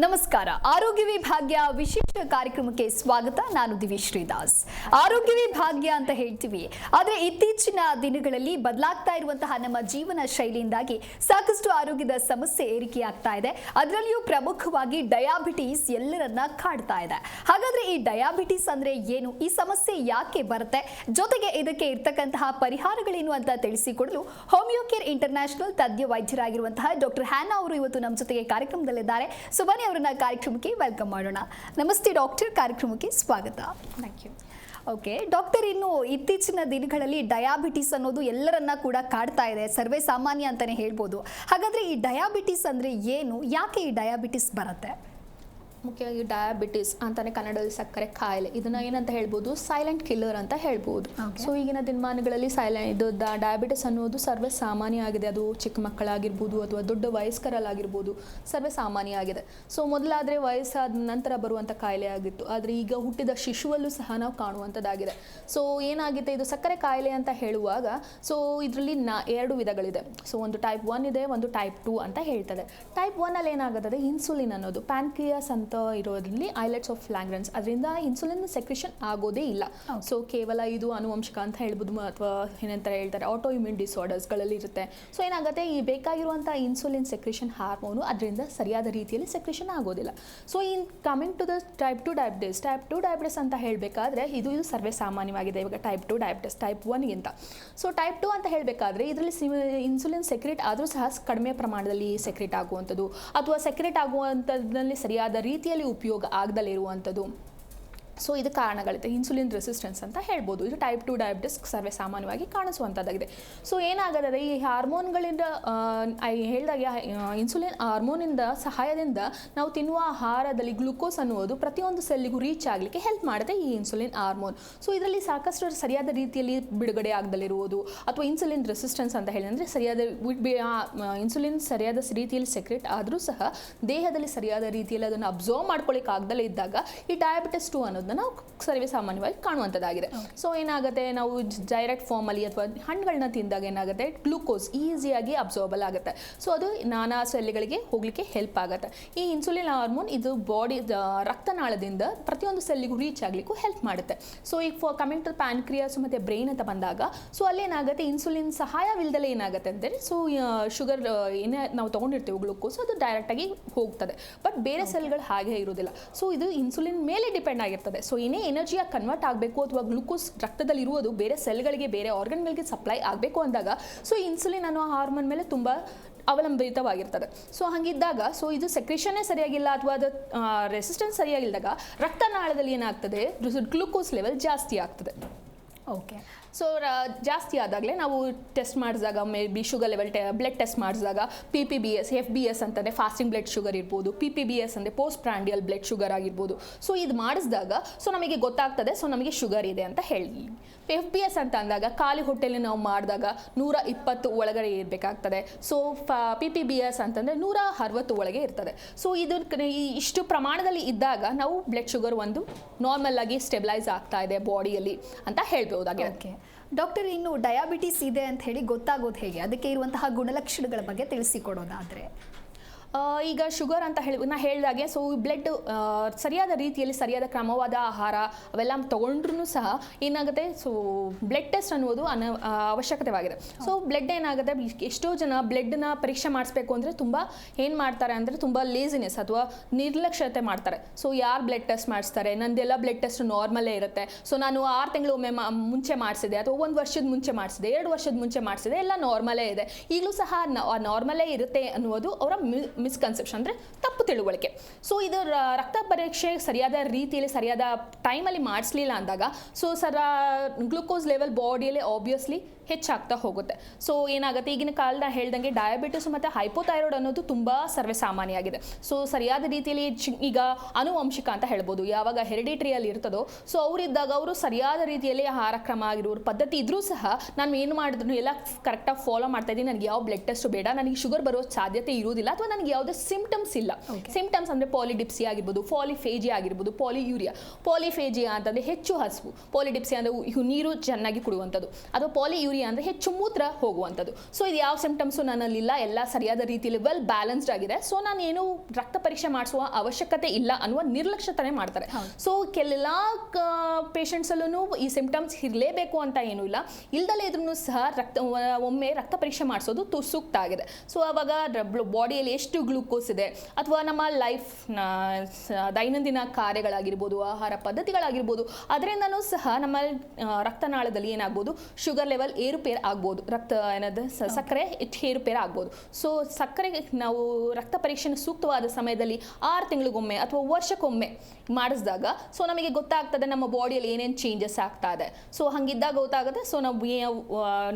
ನಮಸ್ಕಾರ. ಆರೋಗ್ಯವೇ ಭಾಗ್ಯ ವಿಶೇಷ ಕಾರ್ಯಕ್ರಮಕ್ಕೆ ಸ್ವಾಗತ. ನಾನು ದಿವ್ಯಶ್ರೀ ದಾಸ್. ಆರೋಗ್ಯವೇ ಭಾಗ್ಯ ಅಂತ ಹೇಳ್ತೀವಿ, ಆದರೆ ಇತ್ತೀಚಿನ ದಿನಗಳಲ್ಲಿ ಬದಲಾಗ್ತಾ ಇರುವಂತಹ ನಮ್ಮ ಜೀವನ ಶೈಲಿಯಿಂದಾಗಿ ಸಾಕಷ್ಟು ಆರೋಗ್ಯದ ಸಮಸ್ಯೆ ಏರಿಕೆಯಾಗ್ತಾ ಇದೆ. ಅದರಲ್ಲಿಯೂ ಪ್ರಮುಖವಾಗಿ ಡಯಾಬಿಟಿಸ್ ಎಲ್ಲರನ್ನ ಕಾಡ್ತಾ ಇದೆ. ಹಾಗಾದ್ರೆ ಈ ಡಯಾಬಿಟಿಸ್ ಅಂದ್ರೆ ಏನು, ಈ ಸಮಸ್ಯೆ ಯಾಕೆ ಬರುತ್ತೆ, ಜೊತೆಗೆ ಇದಕ್ಕೆ ಇರ್ತಕ್ಕಂತಹ ಪರಿಹಾರಗಳೇನು ಅಂತ ತಿಳಿಸಿಕೊಡಲು ಹೋಮಿಯೋಕೇರ್ ಇಂಟರ್ನ್ಯಾಷನಲ್ ತಜ್ಞ ವೈದ್ಯರಾಗಿರುವಂತಹ ಡಾಕ್ಟರ್ ಹ್ಯಾನಾ ಅವರು ಇವತ್ತು ನಮ್ಮ ಜೊತೆಗೆ ಕಾರ್ಯಕ್ರಮದಲ್ಲಿದ್ದಾರೆ. ಸುಬನಿ ಅವರನ್ನ ಕಾರ್ಯಕ್ರಮಕ್ಕೆ ವೆಲ್ಕಮ್ ಮಾಡೋಣ. ನಮಸ್ತೆ ಡಾಕ್ಟರ್, ಕಾರ್ಯಕ್ರಮಕ್ಕೆ ಸ್ವಾಗತ. Thank you. ಓಕೆ ಡಾಕ್ಟರ್, ಇನ್ನು ಇತ್ತೀಚಿನ ದಿನಗಳಲ್ಲಿ ಡಯಾಬಿಟಿಸ್ ಅನ್ನೋದು ಎಲ್ಲರನ್ನ ಕೂಡ ಕಾಡ್ತಾ ಇದೆ, ಸರ್ವೇ ಸಾಮಾನ್ಯ ಅಂತಾನೆ ಹೇಳ್ಬೋದು. ಹಾಗಾದ್ರೆ ಈ ಡಯಾಬಿಟಿಸ್ ಅಂದ್ರೆ ಏನು, ಯಾಕೆ ಈ ಡಯಾಬಿಟಿಸ್ ಬರುತ್ತೆ? ಮುಖ್ಯವಾಗಿ ಡಯಾಬಿಟಿಸ್ ಅಂತಾನೆ ಕನ್ನಡದಲ್ಲಿ ಸಕ್ಕರೆ ಕಾಯಿಲೆ, ಇದನ್ನ ಏನಂತ ಹೇಳ್ಬೋದು, ಸೈಲೆಂಟ್ ಕಿಲ್ಲರ್ ಅಂತ ಹೇಳ್ಬೋದು. ಸೊ ಈಗಿನ ದಿನಮಾನಗಳಲ್ಲಿ ಇದು ಡಯಾಬಿಟಿಸ್ ಅನ್ನೋದು ಸರ್ವೇ ಸಾಮಾನ್ಯ ಆಗಿದೆ. ಅದು ಚಿಕ್ಕ ಮಕ್ಕಳಾಗಿರ್ಬೋದು ಅಥವಾ ದೊಡ್ಡ ವಯಸ್ಕರಲ್ಲಾಗಿರ್ಬೋದು ಸರ್ವೇ ಸಾಮಾನ್ಯ ಆಗಿದೆ. ಸೊ ಮೊದಲಾದರೆ ವಯಸ್ಸಾದ ನಂತರ ಬರುವಂಥ ಕಾಯಿಲೆ ಆಗಿತ್ತು, ಆದರೆ ಈಗ ಹುಟ್ಟಿದ ಶಿಶುವಲ್ಲೂ ಸಹ ನಾವು ಕಾಣುವಂಥದ್ದಾಗಿದೆ. ಸೊ ಏನಾಗಿದೆ, ಇದು ಸಕ್ಕರೆ ಕಾಯಿಲೆ ಅಂತ ಹೇಳುವಾಗ ಸೊ ಇದರಲ್ಲಿ ಎರಡು ವಿಧಗಳಿದೆ. ಸೊ ಒಂದು ಟೈಪ್ 1 ಇದೆ, ಒಂದು ಟೈಪ್ 2 ಅಂತ ಹೇಳ್ತದೆ. ಟೈಪ್ 1 ಅಲ್ಲಿ ಏನಾಗುತ್ತದೆ, ಇನ್ಸುಲಿನ್ ಅನ್ನೋದು ಪ್ಯಾನ್ಕ್ರಿಯಾಸ್ ಅಂತ ಇರೋದ್ರಲ್ಲಿ ಐಲೆಟ್ಸ್ ಆಫ್ ಲ್ಯಾಂಗ್ರೆನ್ಸ್, ಅದರಿಂದ ಇನ್ಸುಲಿನ್ ಸೆಕ್ರೆಷನ್ ಆಗೋದೇ ಇಲ್ಲ. ಸೊ ಕೇವಲ ಇದು ಆನುವಂಶಿಕ ಅಂತ ಹೇಳ್ಬೋದು, ಅಥವಾ ಏನಂತ ಹೇಳ್ತಾರೆ ಆಟೋ ಇಮ್ಯೂನ್ ಡಿಸಾರ್ಡರ್ಸ್ಗಳಲ್ಲಿ ಇರುತ್ತೆ. ಸೊ ಏನಾಗುತ್ತೆ, ಈ ಬೇಕಾಗಿರುವಂಥ ಇನ್ಸುಲಿನ್ ಸೆಕ್ರೆಷನ್ ಹಾರ್ಮೋನು ಅದರಿಂದ ಸರಿಯಾದ ರೀತಿಯಲ್ಲಿ ಸೆಕ್ರೆಷನ್ ಆಗೋದಿಲ್ಲ. So in coming to the type 2 diabetes ಅಂತ ಹೇಳಬೇಕಾದ್ರೆ ಇದು ಸರ್ವೇ ಸಾಮಾನ್ಯವಾಗಿದೆ ಇವಾಗ ಟೈಪ್ 2 ಡಯಾಬಿಟಿಸ್ ಟೈಪ್ 1ಗಿಂತ. ಸೊ ಟೈಪ್ 2 ಅಂತ ಹೇಳಬೇಕಾದ್ರೆ ಇದರಲ್ಲಿ ಇನ್ಸುಲಿನ್ ಸೆಕ್ರೆಟ್ ಆದರೂ ಸಹ ಕಡಿಮೆ ಪ್ರಮಾಣದಲ್ಲಿ ಸೆಕ್ರೆಟ್ ಆಗುವಂಥದ್ದು, ಅಥವಾ ಸೆಕ್ರೆಟ್ ಆಗುವಂಥದ್ದಲ್ಲಿ ಸರಿಯಾದ ರೀತಿಯಲ್ಲಿ ಉಪಯೋಗ ಆಗದಲ್ಲೇ ಇರುವಂಥದ್ದು. ಸೊ ಇದು ಕಾರಣಗಳಿದೆ, ಇನ್ಸುಲಿನ್ ರೆಸಿಸ್ಟೆನ್ಸ್ ಅಂತ ಹೇಳ್ಬೋದು. ಇದು ಟೈಪ್ 2 ಡಯಾಬಿಟಿಸ್ ಸರ್ವೇ ಸಾಮಾನ್ಯವಾಗಿ ಕಾಣಿಸುವಂಥದ್ದಾಗಿದೆ. ಸೊ ಏನಾಗತ್ತದೆ, ಈ ಹಾರ್ಮೋನ್ಗಳಿಂದ ಹೇಳಿದಾಗ ಇನ್ಸುಲಿನ್ ಹಾರ್ಮೋನಿಂದ ಸಹಾಯದಿಂದ ನಾವು ತಿನ್ನುವ ಆಹಾರದಲ್ಲಿ ಗ್ಲುಕೋಸ್ ಅನ್ನುವುದು ಪ್ರತಿಯೊಂದು ಸೆಲ್ಲಿಗೂ ರೀಚ್ ಆಗಲಿಕ್ಕೆ ಹೆಲ್ಪ್ ಮಾಡುತ್ತೆ ಈ ಇನ್ಸುಲಿನ್ ಹಾರ್ಮೋನ್. ಸೊ ಇದರಲ್ಲಿ ಸಾಕಷ್ಟು ಸರಿಯಾದ ರೀತಿಯಲ್ಲಿ ಬಿಡುಗಡೆ ಆಗದಲ್ಲಿರುವುದು, ಅಥವಾ ಇನ್ಸುಲಿನ್ ರೆಸಿಸ್ಟೆನ್ಸ್ ಅಂತ ಹೇಳಿ ಅಂದರೆ ಸರಿಯಾದ ಇನ್ಸುಲಿನ್ ಸರಿಯಾದ ರೀತಿಯಲ್ಲಿ ಸೆಕ್ರೆಟ್ ಆದರೂ ಸಹ ದೇಹದಲ್ಲಿ ಸರಿಯಾದ ರೀತಿಯಲ್ಲಿ ಅದನ್ನು ಅಬ್ಸರ್ವ್ ಮಾಡ್ಕೊಳ್ಳಿಕ್ಕೆ ಆಗದಲ್ಲೇ ಇದ್ದಾಗ ಈ ಡಯಾಬಿಟಿಸ್ 2 ಅನ್ನೋದು ನಾವು ಸರ್ವೇ ಸಾಮಾನ್ಯವಾಗಿ ಕಾಣುವಂಥದ್ದಾಗಿದೆ. ಸೊ ಏನಾಗುತ್ತೆ, ನಾವು ಡೈರೆಕ್ಟ್ ಫಾರ್ಮಲ್ಲಿ ಅಥವಾ ಹಣ್ಣುಗಳನ್ನ ತಿಂದಾಗ ಏನಾಗುತ್ತೆ, ಗ್ಲೂಕೋಸ್ ಈಸಿಯಾಗಿ ಅಬ್ಸರ್ಬಲ್ ಆಗುತ್ತೆ. ಸೊ ಅದು ನಾನಾ ಸೆಲ್ಗಳಿಗೆ ಹೋಗಲಿಕ್ಕೆ ಹೆಲ್ಪ್ ಆಗುತ್ತೆ. ಈ ಇನ್ಸುಲಿನ್ ಹಾರ್ಮೋನ್ ಇದು ಬಾಡಿ ರಕ್ತನಾಳದಿಂದ ಪ್ರತಿಯೊಂದು ಸೆಲ್ಲಿಗೂ ರೀಚ್ ಆಗಲಿಕ್ಕೂ ಹೆಲ್ಪ್ ಮಾಡುತ್ತೆ. ಸೊ ಈಗ ಕಮಿಂಗ್ ಟು ಪ್ಯಾನ್ಕ್ರಿಯಾಸ್ ಮತ್ತು ಬ್ರೈನ್ ಅಂತ ಬಂದಾಗ ಸೊ ಅಲ್ಲೇನಾಗುತ್ತೆ, ಇನ್ಸುಲಿನ್ ಸಹಾಯವಿಲ್ಲದಲ್ಲೇ ಏನಾಗುತ್ತೆ ಅಂದರೆ ಸೊ ಶುಗರ್ ಏನೇ ನಾವು ತೊಗೊಂಡಿರ್ತೀವಿ ಗ್ಲೂಕೋಸ್ ಅದು ಡೈರೆಕ್ಟಾಗಿ ಹೋಗ್ತದೆ, ಬಟ್ ಬೇರೆ ಸೆಲ್ಗಳು ಹಾಗೆ ಇರೋದಿಲ್ಲ. ಸೊ ಇದು ಇನ್ಸುಲಿನ್ ಮೇಲೆ ಡಿಪೆಂಡ್ ಆಗಿರ್ತದೆ. ಸೊ ಏನೇ ಎನರ್ಜಿಯಾಗಿ ಕನ್ವರ್ಟ್ ಆಗಬೇಕು ಅಥವಾ ಗ್ಲೂಕೋಸ್ ರಕ್ತದಲ್ಲಿ ಇರುವುದು ಬೇರೆ ಸೆಲ್ಗಳಿಗೆ ಬೇರೆ ಆರ್ಗನ್ಗಳಿಗೆ ಸಪ್ಲೈ ಆಗಬೇಕು ಅಂದಾಗ ಸೊ ಇನ್ಸುಲಿನ್ ಅನ್ನೋ ಹಾರ್ಮೋನ್ ಮೇಲೆ ತುಂಬ ಅವಲಂಬಿತವಾಗಿರ್ತದೆ. ಸೊ ಹಾಗಿದ್ದಾಗ ಸೊ ಇದು ಸೆಕ್ರೇಷನ್ನೇ ಸರಿಯಾಗಿಲ್ಲ ಅಥವಾ ಅದು ರೆಸಿಸ್ಟೆನ್ಸ್ ಸರಿಯಾಗಿಲ್ಲದಾಗ ರಕ್ತನಾಳದಲ್ಲಿ ಏನಾಗ್ತದೆ, ಗ್ಲೂಕೋಸ್ ಲೆವೆಲ್ ಜಾಸ್ತಿ ಆಗ್ತದೆ. ಓಕೆ, ಸೊ ಜಾಸ್ತಿ ಆದಾಗಲೇ ನಾವು ಟೆಸ್ಟ್ ಮಾಡಿಸಿದಾಗ may be sugar level blood test ಮಾಡಿಸಿದಾಗ PPBS FBS ಅಂತಂದರೆ ಫಾಸ್ಟಿಂಗ್ ಬ್ಲಡ್ ಶುಗರ್ ಇರ್ಬೋದು, PPBS ಅಂದರೆ ಪೋಸ್ಟ್ ಪ್ರಾಂಡಿಯಲ್ ಬ್ಲಡ್ ಶುಗರ್ ಆಗಿರ್ಬೋದು. ಸೊ ಇದು ಮಾಡಿಸಿದಾಗ ಸೊ ನಮಗೆ ಗೊತ್ತಾಗ್ತದೆ ಸೊ ನಮಗೆ ಶುಗರ್ ಇದೆ ಅಂತ ಹೇಳಿ. FBS ಅಂತ ಅಂದಾಗ ಖಾಲಿ ಹೊಟ್ಟೆಯಲ್ಲಿ ನಾವು ಮಾಡಿದಾಗ 120 ಒಳಗಡೆ ಇರಬೇಕಾಗ್ತದೆ. ಸೊ PPBS ಅಂತಂದರೆ 160 ಒಳಗೆ ಇರ್ತದೆ. ಸೊ ಇದು ಇಷ್ಟು ಪ್ರಮಾಣದಲ್ಲಿ ಇದ್ದಾಗ ನಾವು ಬ್ಲಡ್ ಶುಗರ್ ಒಂದು ನಾರ್ಮಲ್ ಆಗಿ ಸ್ಟೆಬಿಲೈಸ್ ಆಗ್ತಾ ಇದೆ ಬಾಡಿಯಲ್ಲಿ ಅಂತ ಹೇಳ್ಬೋದಾಗಿದೆ. ಓಕೆ ಡಾಕ್ಟರ್, ಇನ್ನು ಡಯಾಬಿಟಿಸ್ ಇದೆ ಅಂತ ಹೇಳಿ ಗೊತ್ತಾಗೋದು ಹೇಗೆ, ಅದಕ್ಕೆ ಇರುವಂತಹ ಗುಣಲಕ್ಷಣಗಳ ಬಗ್ಗೆ ತಿಳಿಸಿಕೊಡೋದಾದ್ರೆ? ಈಗ ಶುಗರ್ ಅಂತ ನಾ ಹೇಳಿದಾಗೆ ಸೊ ಬ್ಲಡ್ ಸರಿಯಾದ ರೀತಿಯಲ್ಲಿ ಸರಿಯಾದ ಕ್ರಮವಾದ ಆಹಾರ ಅವೆಲ್ಲ ತೊಗೊಂಡ್ರೂ ಸಹ ಏನಾಗುತ್ತೆ, ಸೊ ಬ್ಲಡ್ ಟೆಸ್ಟ್ ಅನ್ನೋದು ಅವಶ್ಯಕತೆವಾಗಿದೆ. ಸೊ ಬ್ಲಡ್ ಏನಾಗುತ್ತೆ, ಎಷ್ಟೋ ಜನ ಬ್ಲಡ್ನ ಪರೀಕ್ಷೆ ಮಾಡಿಸ್ಬೇಕು ಅಂದರೆ ತುಂಬ ಏನು ಮಾಡ್ತಾರೆ ಅಂದರೆ ತುಂಬ ಲೇಸಿನೆಸ್ ಅಥವಾ ನಿರ್ಲಕ್ಷ್ಯತೆ ಮಾಡ್ತಾರೆ. ಸೊ ಯಾರು ಬ್ಲಡ್ ಟೆಸ್ಟ್ ಮಾಡಿಸ್ತಾರೆ, ನಂದೆಲ್ಲ ಬ್ಲಡ್ ಟೆಸ್ಟ್ ನಾರ್ಮಲೇ ಇರುತ್ತೆ, ಸೊ ನಾನು 6 ತಿಂಗಳು ಒಮ್ಮೆ ಮುಂಚೆ ಮಾಡಿಸಿದೆ ಅಥವಾ 1 ವರ್ಷದ ಮುಂಚೆ ಮಾಡಿಸಿದೆ, 2 ವರ್ಷದ ಮುಂಚೆ ಮಾಡಿಸಿದೆ, ಎಲ್ಲ ನಾರ್ಮಲೇ ಇದೆ, ಈಗಲೂ ಸಹ ನಾರ್ಮಲೇ ಇರುತ್ತೆ ಅನ್ನೋದು ಅವರ ಮಿಸ್ಕನ್ಸೆಪ್ಷನ್ ಅಂದರೆ ತಪ್ಪು ತಿಳುವಳಿಕೆ. ಸೊ ಇದು ರಕ್ತ ಪರೀಕ್ಷೆ ಸರಿಯಾದ ರೀತಿಯಲ್ಲಿ ಸರಿಯಾದ ಟೈಮಲ್ಲಿ ಮಾಡಿಸ್ಲಿಲ್ಲ ಅಂದಾಗ ಸೊ ಗ್ಲೂಕೋಸ್ ಲೆವೆಲ್ ಬಾಡಿಯಲ್ಲಿ ಆಬ್ವಿಯಸ್ಲಿ ಹೆಚ್ಚಾಗ್ತಾ ಹೋಗುತ್ತೆ. ಸೊ ಏನಾಗುತ್ತೆ, ಈಗಿನ ಕಾಲದ ಹೇಳ್ದಂಗೆ ಡಯಾಬಿಟಿಸ್ ಮತ್ತು ಹೈಪೋಥೈರಾಯ್ಡ್ ಅನ್ನೋದು ತುಂಬ ಸರ್ವೇ ಸಾಮಾನ್ಯ ಆಗಿದೆ. ಸೊ ಸರಿಯಾದ ರೀತಿಯಲ್ಲಿ ಈಗ ಆನುವಂಶಿಕ ಅಂತ ಹೇಳ್ಬೋದು, ಯಾವಾಗ ಹೆರಿಡಿಟ್ರಿಯಲ್ಲಿ ಇರ್ತದೋ ಸೊ ಅವರಿದ್ದಾಗ ಅವರು ಸರಿಯಾದ ರೀತಿಯಲ್ಲಿ ಆಹಾರ ಕ್ರಮ ಆಗಿರೋರು ಪದ್ಧತಿ ಇದ್ರೂ ಸಹ ನಾನು ಏನು ಮಾಡಿದ್ರು ಎಲ್ಲ ಕರೆಕ್ಟಾಗಿ ಫಾಲೋ ಮಾಡ್ತಾ ಇದ್ದೀನಿ, ನನಗೆ ಯಾವ ಬ್ಲಡ್ ಟೆಸ್ಟ್ ಬೇಡ, ನನಗೆ ಶುಗರ್ ಬರೋ ಸಾಧ್ಯತೆ ಇರುವುದಿಲ್ಲ ಅಥವಾ ನನಗೆ ನನಗೆ ಯಾವುದೇ ಸಿಂಪ್ಟಮ್ಸ್ ಇಲ್ಲ. ಸಿಂಪ್ಟಮ್ಸ್ ಅಂದರೆ ಪಾಲಿಡಿಪ್ಸಿ ಆಗಿರ್ಬೋದು, ಪಾಲಿಫೇಜಿಯಾ ಆಗಿರ್ಬೋದು, ಪಾಲಿಯೂರಿಯಾ. ಪಾಲಿಫೇಜಿಯಾ ಅಂತಂದರೆ ಹೆಚ್ಚು ಹಸಿವು, ಪಾಲಿಡಿಪ್ಸಿ ಅಂದರೆ ನೀರು ಚೆನ್ನಾಗಿ ಕುಡಿಯುವಂಥದ್ದು, ಅಥವಾ ಪಾಲಿಯೂರಿಯಾ ಅಂದರೆ ಹೆಚ್ಚು ಮೂತ್ರ ಹೋಗುವಂಥದ್ದು. ಸೊ ಇದು ಯಾವ ಸಿಂಪ್ಟಮ್ಸು ನನ್ನಲ್ಲಿಲ್ಲ, ಎಲ್ಲ ಸರಿಯಾದ ರೀತಿಯಲ್ಲಿ ವೆಲ್ ಬ್ಯಾಲೆನ್ಸ್ಡ್ ಆಗಿದೆ. ಸೊ ನಾನು ಏನು ರಕ್ತ ಪರೀಕ್ಷೆ ಮಾಡಿಸುವ ಅವಶ್ಯಕತೆ ಇಲ್ಲ ಅನ್ನುವ ನಿರ್ಲಕ್ಷ್ಯತನೇ ಮಾಡ್ತಾರೆ. ಸೊ ಕೆಲ ಪೇಷಂಟ್ಸಲ್ಲೂ ಈ ಸಿಂಪ್ಟಮ್ಸ್ ಇರಲೇಬೇಕು ಅಂತ ಏನೂ ಇಲ್ಲ, ಇಲ್ದಲೇ ಇದ್ರೂ ಸಹ ಒಮ್ಮೆ ರಕ್ತ ಪರೀಕ್ಷೆ ಮಾಡಿಸೋದು ಸೂಕ್ತ ಆಗಿದೆ. ಸೊ ಅವಾಗ ಬಾಡಿಯಲ್ಲಿ ಎಷ್ಟು ಗ್ಲೂಕೋಸ್ ಇದೆ, ಅಥವಾ ನಮ್ಮ ದೈನಂದಿನ ಕಾರ್ಯಗಳಾಗಿರ್ಬೋದು, ಆಹಾರ ಪದ್ಧತಿಗಳಾಗಿರ್ಬೋದು, ಅದರಿಂದನೂ ಸಹ ನಮ್ಮ ರಕ್ತನಾಳದಲ್ಲಿ ಏನಾಗ್ಬೋದು, ಶುಗರ್ ಲೆವೆಲ್ ಏರುಪೇರು ಆಗ್ಬೋದು, ಸಕ್ಕರೆ ಏರುಪೇರು ಆಗ್ಬೋದು. ಸೊ ಸಕ್ಕರೆ ನಾವು ರಕ್ತ ಪರೀಕ್ಷೆನ ಸೂಕ್ತವಾದ ಸಮಯದಲ್ಲಿ 6 ತಿಂಗಳಿಗೊಮ್ಮೆ ಅಥವಾ ವರ್ಷಕ್ಕೊಮ್ಮೆ ಮಾಡಿಸಿದಾಗ ಸೊ ನಮಗೆ ಗೊತ್ತಾಗ್ತದೆ ನಮ್ಮ ಬಾಡಿಯಲ್ಲಿ ಏನೇನು ಚೇಂಜಸ್ ಆಗ್ತಾ ಇದೆ. ಸೊ ಹಂಗಿದ್ದಾಗ ಗೊತ್ತಾಗುತ್ತೆ ಸೊ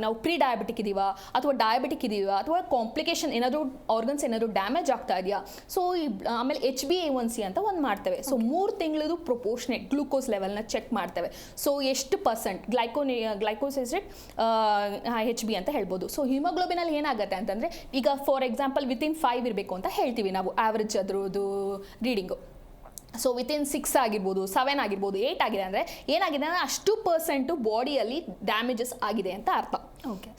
ನಾವು ಪ್ರೀ ಡಯಾಬಿಟಿಕ್ ಇದೀವಾ ಅಥವಾ ಡಯಾಬಿಟಿಕ್ ಇದೀವಾ ಅಥವಾ ಕಾಂಪ್ಲಿಕೇಶನ್ ಏನಾದರೂ ಆರ್ಗನ್ಸ್ ಏನಾದರೂ ಡ್ಯಾಮೇಜ್ ಆಗ್ತಾ ಇದೆಯಾ. ಸೊ ಆಮೇಲೆ HbA1c ಅಂತ ಒಂದು ಮಾಡ್ತೇವೆ. ಸೊ 3 ತಿಂಗಳದು ಪ್ರೊಪೋರ್ಷನೇಟ್ ಗ್ಲೂಕೋಸ್ ಲೆವೆಲ್ನ ಚೆಕ್ ಮಾಡ್ತೇವೆ. ಸೊ ಎಷ್ಟು ಪರ್ಸೆಂಟ್ ಗ್ಲೈಕೋಸಿಸ್ಟೇಟ್ HB ಅಂತ ಹೇಳ್ಬೋದು. ಸೊ ಹಿಮೋಗ್ಲೋಬಿನಲ್ಲಿ ಏನಾಗುತ್ತೆ ಅಂತಂದರೆ ಈಗ ಫಾರ್ ಎಕ್ಸಾಂಪಲ್ ವಿತಿನ್ 5 ಇರಬೇಕು ಅಂತ ಹೇಳ್ತೀವಿ ನಾವು, ಆವ್ರೇಜ್ ಅದ್ರದ್ದು ರೀಡಿಂಗು. ಸೊ ವಿತಿನ್ 6 ಆಗಿರ್ಬೋದು, 7 ಆಗಿರ್ಬೋದು, 8 ಆಗಿದೆ ಅಂದರೆ ಏನಾಗಿದೆ ಅಂದರೆ ಅಷ್ಟು ಪರ್ಸೆಂಟು ಬಾಡಿಯಲ್ಲಿ ಡ್ಯಾಮೇಜಸ್ ಆಗಿದೆ ಅಂತ ಅರ್ಥ.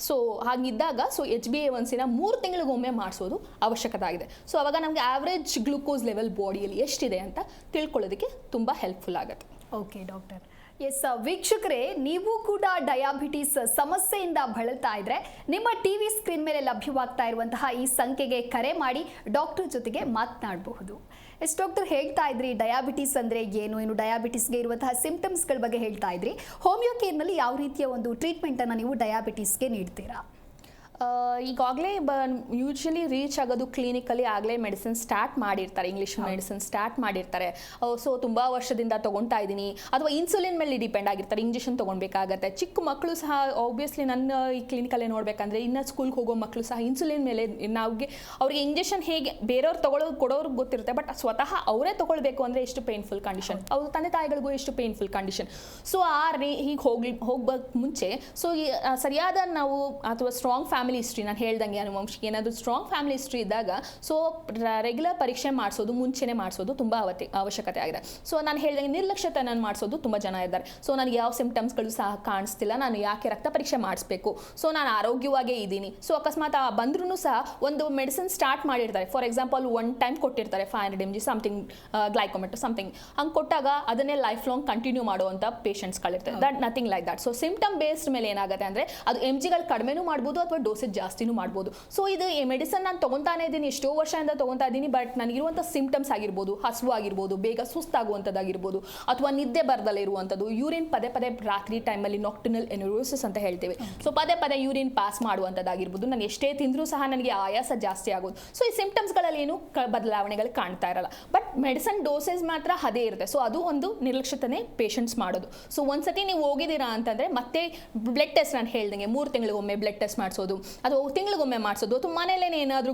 ಸೊ ಹಾಗಿದ್ದಾಗ ಸೊ HbA1cನ 3 ತಿಂಗಳಿಗೊಮ್ಮೆ ಮಾಡಿಸೋದು ಅವಶ್ಯಕತೆ ಆಗಿದೆ. ಸೊ ಅವಾಗ ನಮಗೆ ಆವ್ರೇಜ್ ಗ್ಲೂಕೋಸ್ ಲೆವೆಲ್ ಬಾಡಿಯಲ್ಲಿ ಎಷ್ಟಿದೆ ಅಂತ ತಿಳ್ಕೊಳ್ಳೋದಕ್ಕೆ ತುಂಬ ಹೆಲ್ಪ್ಫುಲ್ ಆಗುತ್ತೆ. Okay doctor. ಎಸ್ ವೀಕ್ಷಕರೇ, ನೀವು ಕೂಡ ಡಯಾಬಿಟಿಸ್ ಸಮಸ್ಯೆಯಿಂದ ಬಳಲ್ತಾ ಇದ್ರೆ ನಿಮ್ಮ ಟಿವಿ ಸ್ಕ್ರೀನ್ ಮೇಲೆ ಲಭ್ಯವಾಗ್ತಾ ಇರುವಂತಹ ಈ ಸಂಖ್ಯೆಗೆ ಕರೆ ಮಾಡಿ ಡಾಕ್ಟರ್ ಜೊತೆಗೆ ಮಾತನಾಡಬಹುದು. ಎಸ್ ಡಾಕ್ಟರ್, ಹೇಳ್ತಾ ಇದ್ರಿ ಡಯಾಬಿಟಿಸ್ ಅಂದರೆ ಏನು ಡಯಾಬಿಟಿಸ್ಗೆ ಇರುವಂತಹ ಸಿಂಪ್ಟಮ್ಸ್ಗಳ ಬಗ್ಗೆ ಹೇಳ್ತಾ ಇದ್ರಿ. ಹೋಮಿಯೋ ಕೇರ್ನಲ್ಲಿ ಯಾವ ರೀತಿಯ ಒಂದು ಟ್ರೀಟ್ಮೆಂಟನ್ನು ನೀವು ಡಯಾಬಿಟಿಸ್ಗೆ ನೀಡ್ತೀರಾ? ಈಗಾಗಲೇ ಯೂಶ್ವಲಿ ರೀಚ್ ಆಗೋದು ಕ್ಲಿನಿಕಲ್ಲಿ ಆಗಲೇ ಮೆಡಿಸಿನ್ ಸ್ಟಾರ್ಟ್ ಮಾಡಿರ್ತಾರೆ, ಇಂಗ್ಲೀಷ್ ಮೆಡಿಸಿನ್ ಸ್ಟಾರ್ಟ್ ಮಾಡಿರ್ತಾರೆ. ಸೊ ತುಂಬ ವರ್ಷದಿಂದ ತೊಗೊಳ್ತಾ ಇದ್ದೀನಿ, ಅಥವಾ ಇನ್ಸುಲಿನ್ ಮೇಲೆ ಡಿಪೆಂಡ್ ಆಗಿರ್ತಾರೆ, ಇಂಜೆಕ್ಷನ್ ತೊಗೊಳ್ಬೇಕಾಗತ್ತೆ. ಚಿಕ್ಕ ಮಕ್ಕಳು ಸಹ ಆಬ್ವಿಯಸ್ಲಿ ನನ್ನ ಈ ಕ್ಲಿನಿಕಲ್ಲೇ ನೋಡಬೇಕಂದ್ರೆ ಇನ್ನು ಸ್ಕೂಲ್ಗೆ ಹೋಗೋ ಮಕ್ಕಳು ಸಹ ಇನ್ಸುಲಿನ್ ಮೇಲೆ ಅವ್ರಿಗೆ ಇಂಜೆಕ್ಷನ್ ಹೇಗೆ ಬೇರೆಯವ್ರು ಕೊಡೋರ್ಗೆ ಗೊತ್ತಿರುತ್ತೆ, ಬಟ್ ಸ್ವತಃ ಅವರೇ ತೊಗೊಳ್ಬೇಕು ಅಂದರೆ ಎಷ್ಟು ಪೇನ್ಫುಲ್ ಕಂಡೀಷನ್, ಅವ್ರ ತಂದೆ ತಾಯಿಗಳಿಗೂ ಎಷ್ಟು ಪೇನ್ಫುಲ್ ಕಂಡೀಷನ್. ಸೊ ಹೀಗೆ ಹೋಗ್ಬೇಕು ಮುಂಚೆ ಸೊ ಸರಿಯಾದ ನಾವು ಅಥವಾ ಸ್ಟ್ರಾಂಗ್ ಫ್ಯಾಮಿಲಿ ಹಿಸ್ಟ್ರಿ, ನಾನು ಹೇಳ್ದಂಗೆ ಅನುವಂಶಿಕೆ ಏನಾದರೂ ಸ್ಟ್ರಾಂಗ್ ಫ್ಯಾಮಿಲಿ ಹಿಸ್ಟ್ರಿ ಇದ್ದಾಗ ಸೊ ರೆಗ್ಯುಲರ್ ಪರೀಕ್ಷೆ ಮಾಡಿಸೋದು, ಮುಂಚೆನೇ ಮಾಡಿಸೋದು ತುಂಬ ಅವಶ್ಯಕತೆ ಆಗಿದೆ. ಸೊ ನಾನು ಹೇಳ್ದಂಗೆ ನಿರ್ಲಕ್ಷ್ಯತೆ ನಾನು ಮಾಡಿಸೋದು ತುಂಬ ಜನ ಇದ್ದಾರೆ. ಸೊ ನನಗೆ ಯಾವ ಸಿಂಪ್ಟಮ್ಸ್ಗಳು ಸಹ ಕಾಣಿಸ್ತಿಲ್ಲ, ನಾನು ಯಾಕೆ ರಕ್ತ ಪರೀಕ್ಷೆ ಮಾಡಿಸ್ಬೇಕು, ಸೊ ನಾನು ಆರೋಗ್ಯವಾಗೇ ಇದ್ದೀನಿ. ಸೊ ಅಕಸ್ಮಾತ್ ಬಂದ್ರೂ ಸಹ ಒಂದು ಮೆಡಿಸಿನ್ ಸ್ಟಾರ್ಟ್ ಮಾಡಿರ್ತಾರೆ, ಫಾರ್ ಎಕ್ಸಾಂಪಲ್ 1 ಟೈಮ್ ಕೊಟ್ಟಿರ್ತಾರೆ 500 mg ಸಮಥಿಂಗ್ ಗ್ಲೈಕೋಮೆಟ್ ಸಮಥಿಂಗ್, ಹಂಗೆ ಕೊಟ್ಟಾಗ ಅದನ್ನೇ ಲೈಫ್ ಲಾಂಗ್ ಕಂಟಿನ್ಯೂ ಮಾಡುವಂಥ ಪೇಷಂಟ್ಸ್ಗಳಿರ್ತಾರೆ. That nothing like that. So symptom based ಮೇಲೆ ಏನಾಗುತ್ತೆ ಅಂದರೆ ಅದು MGಗಳು ಕಡಿಮೆನೂ ಮಾಡ್ಬೋದು ಅಥವಾ ಡೋಸೇಜ್ ಜಾಸ್ತಿನೂ ಮಾಡ್ಬೋದು. ಸೊ ಇದು ಈ ಮೆಡಿಸನ್ ನಾನು ತೊಗೊತಾನೆ ಇದ್ದೀನಿ, ಎಷ್ಟೋ ವರ್ಷದಿಂದ ತೊಗೊತಾ ಇದ್ದೀನಿ, ಬಟ್ ನನಗಿರುವಂಥ ಸಿಂಪ್ಟಮ್ಸ್ ಆಗಿರ್ಬೋದು, ಹಸಿವು ಆಗಿರ್ಬೋದು, ಬೇಗ ಸುಸ್ತಾಗುವಂಥದ್ದಾಗಿರ್ಬೋದು, ಅಥವಾ ನಿದ್ದೆ ಬರದಲ್ಲೇ ಇರುವಂಥದ್ದು, ಯೂರಿನ್ ಪದೇ ರಾತ್ರಿ ಟೈಮಲ್ಲಿ ನಾಕ್ಟರ್ನಲ್ ಎನ್ಯೂರೋಸಿಸ್ ಅಂತ ಹೇಳ್ತೀವಿ. ಸೊ ಪದೇ ಯೂರಿನ್ ಪಾಸ್ ಮಾಡುವಂಥದ್ದಾಗಿರ್ಬೋದು, ನಾನು ಎಷ್ಟೇ ತಿಂದರೂ ಸಹ ನನಗೆ ಆಯಾಸ ಜಾಸ್ತಿ ಆಗೋದು. ಸೊ ಈ ಸಿಂಪ್ಟಮ್ಸ್ಗಳಲ್ಲಿ ಏನು ಬದಲಾವಣೆಗಳು ಕಾಣ್ತಾ ಇರಲ್ಲ, ಬಟ್ ಮೆಡಿಸನ್ ಡೋಸೇಜ್ ಮಾತ್ರ ಅದೇ ಇರುತ್ತೆ. ಸೊ ಅದು ಒಂದು ನಿರ್ಲಕ್ಷ್ಯತೆನೇ ಪೇಷಂಟ್ಸ್ ಮಾಡೋದು. ಸೊ ಒಂದ್ಸತಿ ನೀವು ಹೋಗಿದ್ದೀರಾ ಅಂತಂದರೆ ಮತ್ತೆ ಬ್ಲಡ್ ಟೆಸ್ಟ್, ನಾನು ಹೇಳ್ದಂಗೆ 3 ತಿಂಗಳಿಗೊಮ್ಮೆ ಬ್ಲಡ್ ಟೆಸ್ಟ್ ಮಾಡಿಸೋದು, ಅಥವಾ ತಿಂಗಳಿಗೊಮ್ಮೆ ಮಾಡಿಸೋದು, ಅಥವಾ ಮನೇಲೇ ಏನಾದರೂ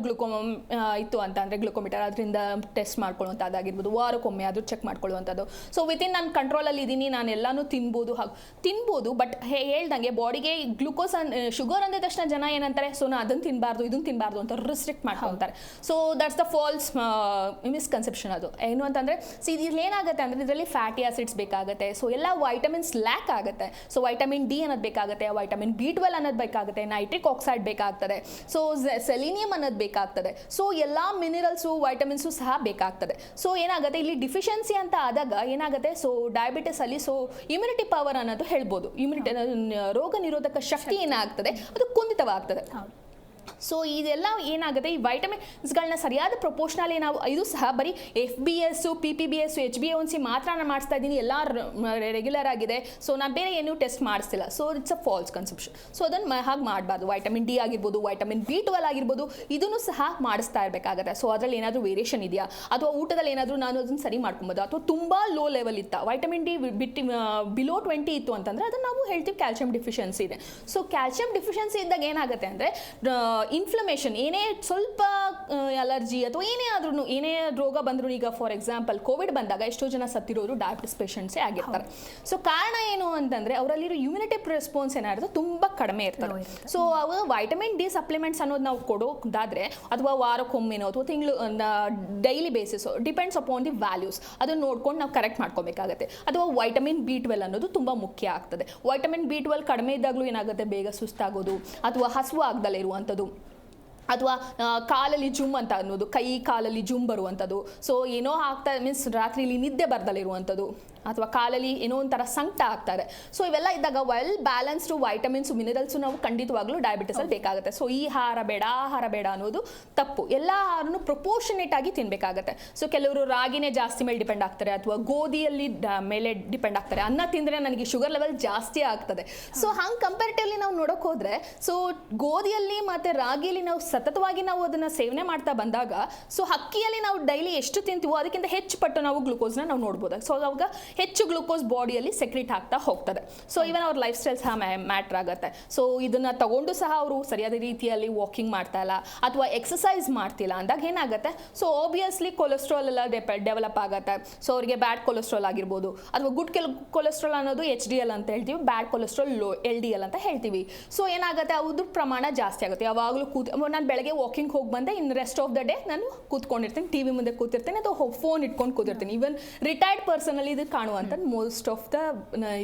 ಇತ್ತು ಅಂತ ಅಂದರೆ ಗ್ಲುಕೋಮೀಟರ್ ಅದರಿಂದ ಟೆಸ್ಟ್ ಮಾಡ್ಕೊಳ್ಳುವಂಥದ್ದಾಗಿರ್ಬೋದು, ವಾರಕ್ಕೊಮ್ಮೆ ಆದರೂ ಚೆಕ್ ಮಾಡ್ಕೊಳ್ಳುವಂಥದ್ದು. ಸೊ ವಿತಿನ್ ನಾನು ಕಂಟ್ರೋಲಲ್ಲಿ ಇದ್ದೀನಿ, ನಾನು ಎಲ್ಲನೂ ತಿನ್ಬೋದು, ಬಟ್ ಹೇಳ್ದಂಗೆ ಬಾಡಿಗೆ ಗ್ಲೂಕೋಸ್ ಶುಗರ್ ಅಂದ ತಕ್ಷಣ ಜನ ಏನಂತಾರೆ, ಸೊ ನಾನು ಅದನ್ನು ತಿನ್ನಬಾರ್ದು ಇದನ್ನು ತಿನ್ನಬಾರ್ದು ಅಂತ ರಿಸ್ಟ್ರಿಕ್ಟ್ ಮಾಡ್ಕೊತಾರೆ. So that's the false misconception. ಅದು ಏನು ಅಂತಂದರೆ ಇದ್ರಲ್ಲಿ ಏನಾಗುತ್ತೆ ಅಂದರೆ ಇದರಲ್ಲಿ ಫ್ಯಾಟಿ ಆಸಿಡ್ಸ್ ಬೇಕಾಗುತ್ತೆ, ಸೊ ಎಲ್ಲ ವೈಟಮಿನ್ಸ್ ಲ್ಯಾಕ್ ಆಗುತ್ತೆ. ಸೊ ವೈಟಮಿನ್ ಡಿ ಅನ್ನೋದು ಬೇಕಾಗುತ್ತೆ, ವೈಟಮಿನ್ B12 ಅನ್ನೋದು ಬೇಕಾಗುತ್ತೆ, ನೈಟ್ರಿಕ್ ಆಕ್ಸೈಡ್ ಬೇಕಾಗ್ತದೆ, ಸೊ ಸೆಲಿನಿಯಂ ಅನ್ನೋದು ಬೇಕಾಗ್ತದೆ. ಸೊ ಎಲ್ಲ ಮಿನರಲ್ಸು ವೈಟಮಿನ್ಸು ಸಹ ಬೇಕಾಗ್ತದೆ. ಸೊ ಏನಾಗುತ್ತೆ ಇಲ್ಲಿ ಡಿಫಿಷಿಯನ್ಸಿ ಅಂತ ಆದಾಗ ಏನಾಗುತ್ತೆ, ಸೊ ಡಯಾಬಿಟಿಸ್ ಅಲ್ಲಿ ಸೊ ಇಮ್ಯುನಿಟಿ ಪವರ್ ಅನ್ನೋದು ಹೇಳ್ಬೋದು, ರೋಗ ನಿರೋಧಕ ಶಕ್ತಿ ಏನಾಗ್ತದೆ ಅದು ಕುಂದಿತವಾಗ್ತದೆ. ಸೊ ಇದೆಲ್ಲ ಏನಾಗುತ್ತೆ, ಈ ವೈಟಮಿನ್ಸ್ಗಳನ್ನ ಸರಿಯಾದ ಪ್ರೊಪೋರ್ಷನಲ್ಲಿ ನಾವು ಇದು ಸಹ ಬರೀ FBS, PPBS, HbA1c ಮಾತ್ರ ನಾನು ಮಾಡಿಸ್ತಾ ಇದ್ದೀನಿ, ಎಲ್ಲ ರೆಗ್ಯುಲರ್ ಆಗಿದೆ, ಸೊ ನಾನು ಬೇರೆ ಏನೂ ಟೆಸ್ಟ್ ಮಾಡಿಸ್ತಿಲ್ಲ. So it's a false conception. So ಅದನ್ನು ಹಾಗೆ ಮಾಡಬಾರ್ದು. ವೈಟಮಿನ್ ಡಿ ಆಗಿರ್ಬೋದು, ವೈಟಮಿನ್ B12 ಆಗಿರ್ಬೋದು, ಇದನ್ನು ಸಹ ಮಾಡಿಸ್ತಾ ಇರಬೇಕಾಗುತ್ತೆ. ಸೊ ಅದರಲ್ಲಿ ಏನಾದರೂ ವೇರಿಯೇಷನ್ ಇದೆಯಾ, ಅಥವಾ ಊಟದಲ್ಲಿ ಏನಾದರೂ ನಾನು ಅದನ್ನು ಸರಿ ಮಾಡ್ಕೊಬೋದು, ಅಥವಾ ತುಂಬ ಲೋ ಲೆವೆಲ್ ಇತ್ತ ವೈಟಮಿನ್ ಡಿ ಬಿಲೋ 20 ಇತ್ತು ಅಂತಂದರೆ ಅದನ್ನು ನಾವು ಹೇಳ್ತೀವಿ ಕ್ಯಾಲ್ಸಿಯಂ ಡಿಫಿಷಿಯನ್ಸಿ ಇದೆ. ಸೊ ಕ್ಯಾಲ್ಸಿಯಂ ಡಿಫಿಷಿಯನ್ಸಿ ಇದ್ದಾಗ ಏನಾಗುತ್ತೆ ಅಂದರೆ ಇನ್ಫ್ಲಮೇಷನ್ ಏನೇ ಸ್ವಲ್ಪ ಅಲರ್ಜಿ ಅಥವಾ ಏನೇ ಆದ್ರೂ ಏನೇ ರೋಗ ಬಂದ್ರು, ಈಗ ಫಾರ್ ಎಕ್ಸಾಂಪಲ್ ಕೋವಿಡ್ ಬಂದಾಗ ಎಷ್ಟೋ ಜನ ಸತ್ತಿರೋರು ಡಯಾಬಿಟಿಸ್ ಪೇಷಂಟ್ಸೇ ಆಗಿರ್ತಾರೆ. ಸೊ ಕಾರಣ ಏನು ಅಂತಂದ್ರೆ ಅವರಲ್ಲಿರೋ ಇಮ್ಯುನಿಟಿ ರೆಸ್ಪಾನ್ಸ್ ಏನಾದ್ರು ತುಂಬಾ ಕಡಿಮೆ ಇರ್ತದೆ. ಸೊ ಅವಾಗ ವೈಟಮಿನ್ ಡಿ ಸಪ್ಲಿಮೆಂಟ್ಸ್ ಅನ್ನೋದು ನಾವು ಕೊಡೋದಾದ್ರೆ ಅಥವಾ ವಾರಕ್ಕೊಮ್ಮೆನೋ ಅಥವಾ ತಿಂಗಳು daily basis depends upon the values ಅದನ್ನ ನೋಡ್ಕೊಂಡು ನಾವು ಕರೆಕ್ಟ್ ಮಾಡ್ಕೋಬೇಕಾಗತ್ತೆ. ಅಥವಾ ವೈಟಮಿನ್ B12 ಅನ್ನೋದು ತುಂಬಾ ಮುಖ್ಯ ಆಗ್ತದೆ. ವೈಟಮಿನ್ B12 ಕಡಿಮೆ ಇದ್ದಾಗಲೂ ಏನಾಗುತ್ತೆ, ಬೇಗ ಸುಸ್ತಾಗೋದು ಅಥವಾ ಹಸುವು ಆಗದಲ್ಲೇ ಇರುವಂಥದ್ದು, ಅಥವಾ ಕಾಲಲ್ಲಿ ಜುಮ್ ಅಂತ ಅನ್ನೋದು, ಕೈ ಕಾಲಲ್ಲಿ ಜುಮ್ ಬರುವಂಥದ್ದು. ಸೊ ಏನೋ ಆಗ್ತಾ ಮೀನ್ಸ್ ರಾತ್ರಿಲಿ ನಿದ್ದೆ ಬರ್ದಲ್ಲಿರುವಂಥದ್ದು, ಅಥವಾ ಕಾಲಲ್ಲಿ ಏನೋ ಒಂಥರ ಸಂಕಟ ಆಗ್ತಾರೆ. ಸೊ ಇವೆಲ್ಲ ಇದ್ದಾಗ ವೆಲ್ ಬ್ಯಾಲೆನ್ಸ್ಡ್ ವೈಟಮಿನ್ಸ್ ಮಿನರಲ್ಸು ನಾವು ಖಂಡಿತವಾಗ್ಲೂ ಡಯಾಬಿಟಿಸಲ್ಲಿ ಬೇಕಾಗುತ್ತೆ. ಸೊ ಈ ಆಹಾರ ಬೇಡ ಆ ಆಹಾರ ಬೇಡ ಅನ್ನೋದು ತಪ್ಪು. ಎಲ್ಲ ಆಹಾರನೂ ಪ್ರಪೋರ್ಷನೇಟ್ ಆಗಿ ತಿನ್ನಬೇಕಾಗತ್ತೆ. ಸೊ ಕೆಲವರು ರಾಗಿನೇ ಜಾಸ್ತಿ ಮೇಲೆ ಡಿಪೆಂಡ್ ಆಗ್ತಾರೆ, ಅಥವಾ ಗೋಧಿಯಲ್ಲಿ ಮೇಲೆ ಡಿಪೆಂಡ್ ಆಗ್ತಾರೆ. ಅನ್ನ ತಿಂದರೆ ನನಗೆ ಶುಗರ್ ಲೆವೆಲ್ ಜಾಸ್ತಿ ಆಗ್ತದೆ. ಸೊ ಹಂಗೆ ಕಂಪೇರಿಟಿವ್ಲಿ ನಾವು ನೋಡೋಕೆ ಹೋದರೆ, ಸೊ ಗೋಧಿಯಲ್ಲಿ ಮತ್ತು ರಾಗಿಯಲ್ಲಿ ನಾವು ಸತತವಾಗಿ ನಾವು ಅದನ್ನು ಸೇವನೆ ಮಾಡ್ತಾ ಬಂದಾಗ, ಸೊ ಅಕ್ಕಿಯಲ್ಲಿ ನಾವು ಡೈಲಿ ಎಷ್ಟು ತಿಂತೀವೋ ಅದಕ್ಕಿಂತ ಹೆಚ್ಚು ಪಟ್ಟು ನಾವು ಗ್ಲೂಕೋಸ್ನ ನಾವು ನೋಡ್ಬೋದು. ಸೊ ಅವಾಗ ಹೆಚ್ಚು ಗ್ಲೂಕೋಸ್ ಬಾಡಿಯಲ್ಲಿ ಸೆಕ್ರೆಟ್ ಆಗ್ತಾ ಹೋಗ್ತದೆ. ಸೊ ಇವನ್ ಅವ್ರ ಲೈಫ್ ಸ್ಟೈಲ್ ಸಹ ಮ್ಯಾಟ್ರ್ ಆಗುತ್ತೆ. ಸೊ ಇದನ್ನ ತಗೊಂಡು ಸಹ ಅವರು ಸರಿಯಾದ ರೀತಿಯಲ್ಲಿ ವಾಕಿಂಗ್ ಮಾಡ್ತಾ ಇಲ್ಲ ಅಥವಾ ಎಕ್ಸಸೈಸ್ ಮಾಡ್ತಿಲ್ಲ ಅಂದಾಗ ಏನಾಗುತ್ತೆ, ಸೊ ಆಬ್ವಿಯಸ್ಲಿ ಕೊಲೆಸ್ಟ್ರಾಲ್ ಎಲ್ಲ ಡೆವಲಪ್ ಆಗುತ್ತೆ. ಸೊ ಅವರಿಗೆ ಬ್ಯಾಡ್ ಕೊಲೆಸ್ಟ್ರಾಲ್ ಆಗಿರ್ಬೋದು, ಅಥವಾ ಗುಡ್ ಕೊಲೆಸ್ಟ್ರಾಲ್ ಅನ್ನೋದು HDL ಅಂತ ಹೇಳ್ತೀವಿ, ಬ್ಯಾಡ್ ಕೊಲೆಸ್ಟ್ರಾಲ್ LDL ಅಂತ ಹೇಳ್ತೀವಿ. ಸೊ ಏನಾಗುತ್ತೆ, ಅದ್ರ ಪ್ರಮಾಣ ಜಾಸ್ತಿ ಆಗುತ್ತೆ. ಯಾವಾಗಲೂ ನಾನು ಬೆಳಗ್ಗೆ ವಾಕಿಂಗ್ ಹೋಗಿ ಬಂದೆ, ಇನ್ ರೆಸ್ಟ್ ಆಫ್ ದ ಡೇ ನಾನು ಕೂತ್ಕೊಂಡಿರ್ತೀನಿ, ಟಿವಿ ಮುಂದೆ ಕೂತಿರ್ತೀನಿ ಅಥವಾ ಫೋನ್ ಇಟ್ಕೊಂಡು ಕೂತಿರ್ತೀನಿ. ಈವನ್ ರಿಟೈರ್ಡ್ ಪರ್ಸನಲ್ಲಿ ಇದು ಕಾಣುವಂಥ ಮೋಸ್ಟ್ ಆಫ್ ದ